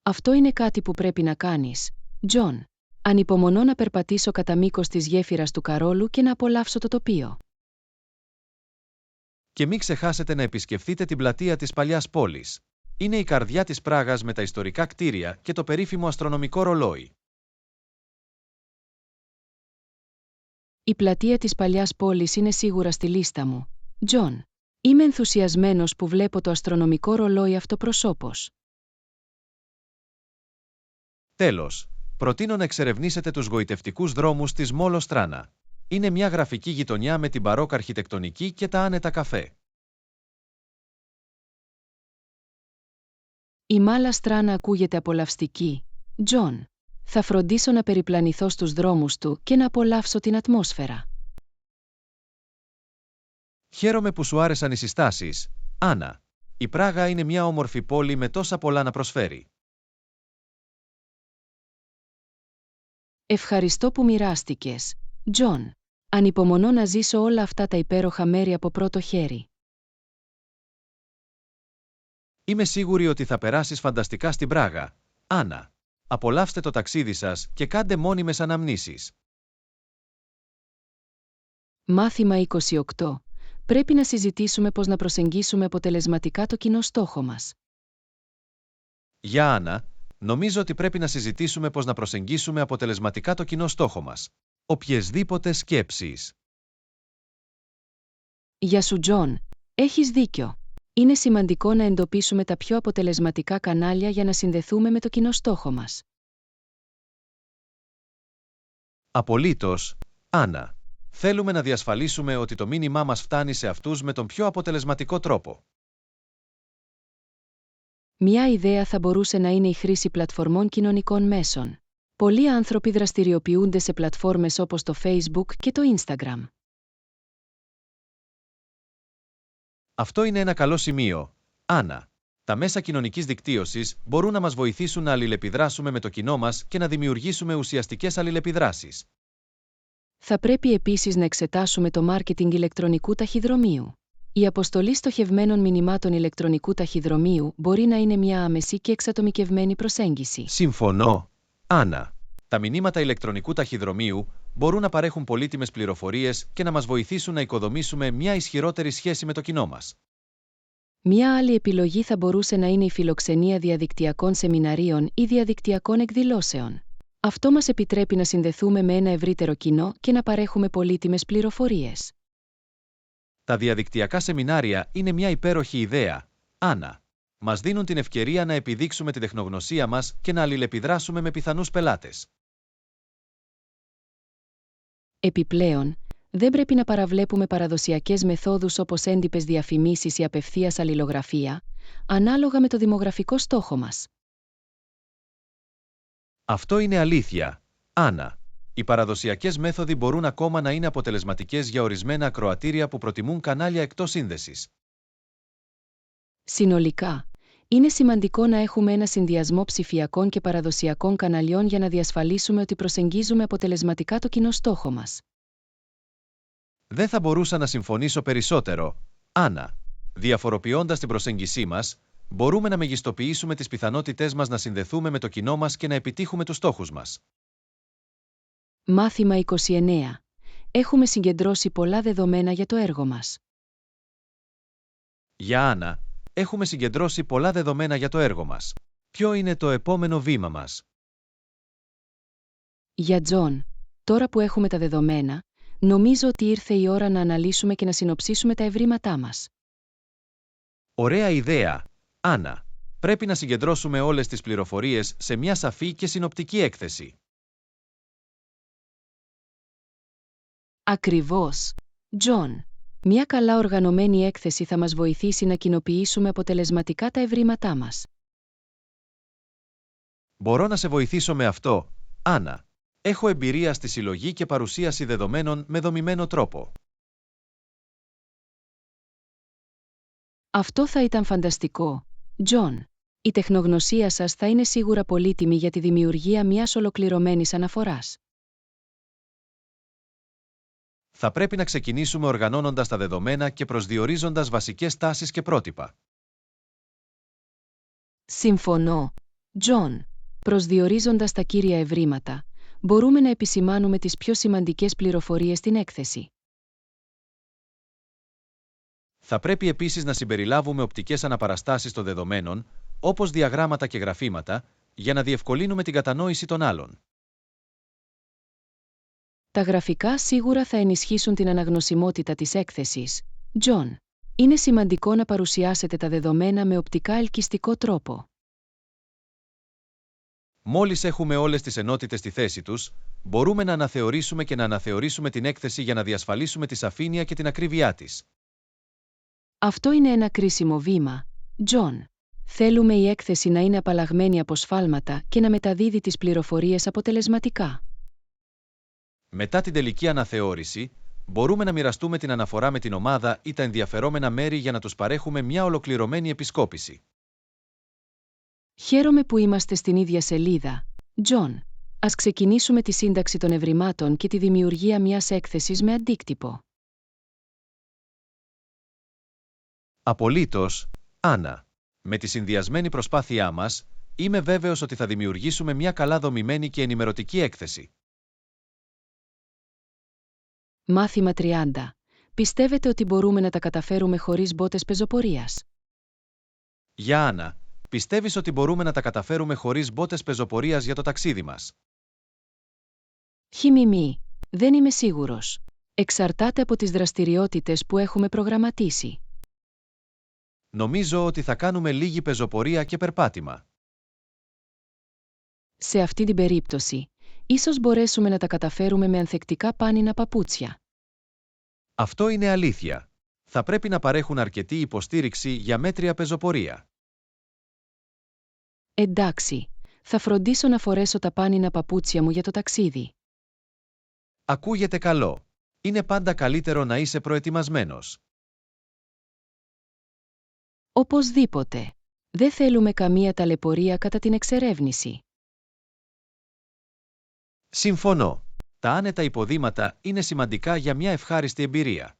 Αυτό είναι κάτι που πρέπει να κάνεις, Τζον. Ανυπομονώ να περπατήσω κατά μήκος της γέφυρας του Καρόλου και να απολαύσω το τοπίο. Και μην ξεχάσετε να επισκεφθείτε την πλατεία της παλιάς πόλης. Είναι η καρδιά της Πράγας με τα ιστορικά κτίρια και το περίφημο αστρονομικό ρολόι. Η πλατεία της παλιάς πόλης είναι σίγουρα στη λίστα μου, Τζον. Είμαι ενθουσιασμένος που βλέπω το αστρονομικό ρολόι αυτοπροσώπως. Τέλος, προτείνω να εξερευνήσετε τους γοητευτικούς δρόμους της Μόλο Στράνα. Είναι μια γραφική γειτονιά με την μπαρόκα αρχιτεκτονική και τα άνετα καφέ. Η Μάλα Στράνα ακούγεται απολαυστική, Τζον. Θα φροντίσω να περιπλανηθώ στους δρόμους του και να απολαύσω την ατμόσφαιρα. Χαίρομαι που σου άρεσαν οι συστάσεις, Άννα. Η Πράγα είναι μια όμορφη πόλη με τόσα πολλά να προσφέρει. Ευχαριστώ που μοιράστηκες, Τζον. Ανυπομονώ να ζήσω όλα αυτά τα υπέροχα μέρη από πρώτο χέρι. Είμαι σίγουρη ότι θα περάσεις φανταστικά στην Πράγα, Άννα. Απολαύστε το ταξίδι σας και κάντε μόνιμες αναμνήσεις. Μάθημα 28. Πρέπει να συζητήσουμε πώς να προσεγγίσουμε αποτελεσματικά το κοινό στόχο μας. Γεια Άννα, νομίζω ότι πρέπει να συζητήσουμε πώς να προσεγγίσουμε αποτελεσματικά το κοινό στόχο μας. Οποιεσδήποτε σκέψεις. Γεια σου Τζον, έχεις δίκιο. Είναι σημαντικό να εντοπίσουμε τα πιο αποτελεσματικά κανάλια για να συνδεθούμε με το κοινό στόχο μας. Απολύτως, Άννα. Θέλουμε να διασφαλίσουμε ότι το μήνυμά μας φτάνει σε αυτούς με τον πιο αποτελεσματικό τρόπο. Μια ιδέα θα μπορούσε να είναι η χρήση πλατφορμών κοινωνικών μέσων. Πολλοί άνθρωποι δραστηριοποιούνται σε πλατφόρμες όπως το Facebook και το Instagram. Αυτό είναι ένα καλό σημείο, Άννα. Τα μέσα κοινωνικής δικτύωσης μπορούν να μας βοηθήσουν να αλληλεπιδράσουμε με το κοινό μας και να δημιουργήσουμε ουσιαστικές αλληλεπιδράσεις. Θα πρέπει επίσης να εξετάσουμε το μάρκετινγκ ηλεκτρονικού ταχυδρομείου. Η αποστολή στοχευμένων μηνυμάτων ηλεκτρονικού ταχυδρομείου μπορεί να είναι μια άμεση και εξατομικευμένη προσέγγιση. Συμφωνώ, Άννα. Τα μηνύματα ηλεκτρονικού ταχυδρομείου μπορούν να παρέχουν πολύτιμες πληροφορίες και να μας βοηθήσουν να οικοδομήσουμε μια ισχυρότερη σχέση με το κοινό μας. Μια άλλη επιλογή θα μπορούσε να είναι η φιλοξενία διαδικτυακών σεμιναρίων ή διαδικτυακών εκδηλώσεων. Αυτό μας επιτρέπει να συνδεθούμε με ένα ευρύτερο κοινό και να παρέχουμε πολύτιμες πληροφορίες. Τα διαδικτυακά σεμινάρια είναι μια υπέροχη ιδέα, Άννα. Μας δίνουν την ευκαιρία να επιδείξουμε τη τεχνογνωσία μας και να αλληλεπιδράσουμε με πιθανούς πελάτες. Επιπλέον, δεν πρέπει να παραβλέπουμε παραδοσιακές μεθόδους όπως έντυπες διαφημίσεις ή απευθείας αλληλογραφία, ανάλογα με το δημογραφικό στόχο μας. Αυτό είναι αλήθεια, Άννα. Οι παραδοσιακές μέθοδοι μπορούν ακόμα να είναι αποτελεσματικές για ορισμένα ακροατήρια που προτιμούν κανάλια εκτός σύνδεσης. Συνολικά, είναι σημαντικό να έχουμε ένα συνδυασμό ψηφιακών και παραδοσιακών καναλιών για να διασφαλίσουμε ότι προσεγγίζουμε αποτελεσματικά το κοινό στόχο μας. Δεν θα μπορούσα να συμφωνήσω περισσότερο, Άννα. Διαφοροποιώντας την προσέγγισή μας, μπορούμε να μεγιστοποιήσουμε τις πιθανότητές μας να συνδεθούμε με το κοινό μας και να επιτύχουμε τους στόχους μας. Μάθημα 29. Έχουμε συγκεντρώσει πολλά δεδομένα για το έργο μας. Για Άννα, έχουμε συγκεντρώσει πολλά δεδομένα για το έργο μας. Ποιο είναι το επόμενο βήμα μας? Για Τζον, τώρα που έχουμε τα δεδομένα, νομίζω ότι ήρθε η ώρα να αναλύσουμε και να συνοψίσουμε τα ευρήματά μας. Ωραία ιδέα, Άννα. Πρέπει να συγκεντρώσουμε όλες τις πληροφορίες σε μια σαφή και συνοπτική έκθεση. Ακριβώς. Τζον, μια καλά οργανωμένη έκθεση θα μας βοηθήσει να κοινοποιήσουμε αποτελεσματικά τα ευρήματά μας. Μπορώ να σε βοηθήσω με αυτό, Άννα. Έχω εμπειρία στη συλλογή και παρουσίαση δεδομένων με δομημένο τρόπο. Αυτό θα ήταν φανταστικό, Τζον. Η τεχνογνωσία σας θα είναι σίγουρα πολύτιμη για τη δημιουργία μιας ολοκληρωμένης αναφοράς. Θα πρέπει να ξεκινήσουμε οργανώνοντας τα δεδομένα και προσδιορίζοντας βασικές τάσεις και πρότυπα. Συμφωνώ, Τζον. Προσδιορίζοντας τα κύρια ευρήματα, μπορούμε να επισημάνουμε τις πιο σημαντικές πληροφορίες στην έκθεση. Θα πρέπει επίσης να συμπεριλάβουμε οπτικές αναπαραστάσεις των δεδομένων, όπως διαγράμματα και γραφήματα, για να διευκολύνουμε την κατανόηση των άλλων. Τα γραφικά σίγουρα θα ενισχύσουν την αναγνωσιμότητα της έκθεσης. Τζον, είναι σημαντικό να παρουσιάσετε τα δεδομένα με οπτικά ελκυστικό τρόπο. Μόλις έχουμε όλες τις ενότητες στη θέση τους, μπορούμε να αναθεωρήσουμε και να αναθεωρήσουμε την έκθεση για να διασφαλίσουμε τη σαφήνεια και την ακρίβειά της. Αυτό είναι ένα κρίσιμο βήμα, Τζον. Θέλουμε η έκθεση να είναι απαλλαγμένη από σφάλματα και να μεταδίδει τις πληροφορίες αποτελεσματικά. Μετά την τελική αναθεώρηση, μπορούμε να μοιραστούμε την αναφορά με την ομάδα ή τα ενδιαφερόμενα μέρη για να τους παρέχουμε μια ολοκληρωμένη επισκόπηση. Χαίρομαι που είμαστε στην ίδια σελίδα, Τζον. Ας ξεκινήσουμε τη σύνταξη των ευρημάτων και τη δημιουργία μιας έκθεσης με αντίκτυπο. Απολύτως, Άννα. Με τη συνδυασμένη προσπάθειά μας, είμαι βέβαιος ότι θα δημιουργήσουμε μια καλά δομημένη και ενημερωτική έκθεση. Μάθημα 30. Πιστεύετε ότι μπορούμε να τα καταφέρουμε χωρίς μπότες πεζοπορίας? Για Άννα, πιστεύεις ότι μπορούμε να τα καταφέρουμε χωρίς μπότες πεζοπορίας για το ταξίδι μας? Χιμιμή. Δεν είμαι σίγουρος. Εξαρτάται από τις δραστηριότητες που έχουμε προγραμματίσει. Νομίζω ότι θα κάνουμε λίγη πεζοπορία και περπάτημα. Σε αυτή την περίπτωση, ίσως μπορέσουμε να τα καταφέρουμε με ανθεκτικά πάνινα παπούτσια. Αυτό είναι αλήθεια. Θα πρέπει να παρέχουν αρκετή υποστήριξη για μέτρια πεζοπορία. Εντάξει, θα φροντίσω να φορέσω τα πάνινα παπούτσια μου για το ταξίδι. Ακούγεται καλό. Είναι πάντα καλύτερο να είσαι προετοιμασμένος. Οπωσδήποτε. Δεν θέλουμε καμία ταλαιπωρία κατά την εξερεύνηση. Συμφωνώ. Τα άνετα υποδήματα είναι σημαντικά για μια ευχάριστη εμπειρία.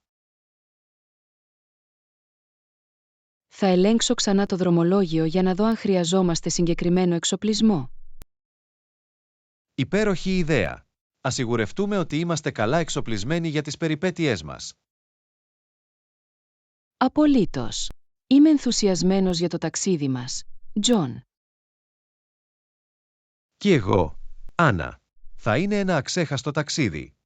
Θα ελέγξω ξανά το δρομολόγιο για να δω αν χρειαζόμαστε συγκεκριμένο εξοπλισμό. Υπέροχη ιδέα. Ας σιγουρευτούμε ότι είμαστε καλά εξοπλισμένοι για τις περιπέτειές μας. Απολύτως. Είμαι ενθουσιασμένος για το ταξίδι μας, Τζον. Κι εγώ, Άννα. Θα είναι ένα αξέχαστο ταξίδι.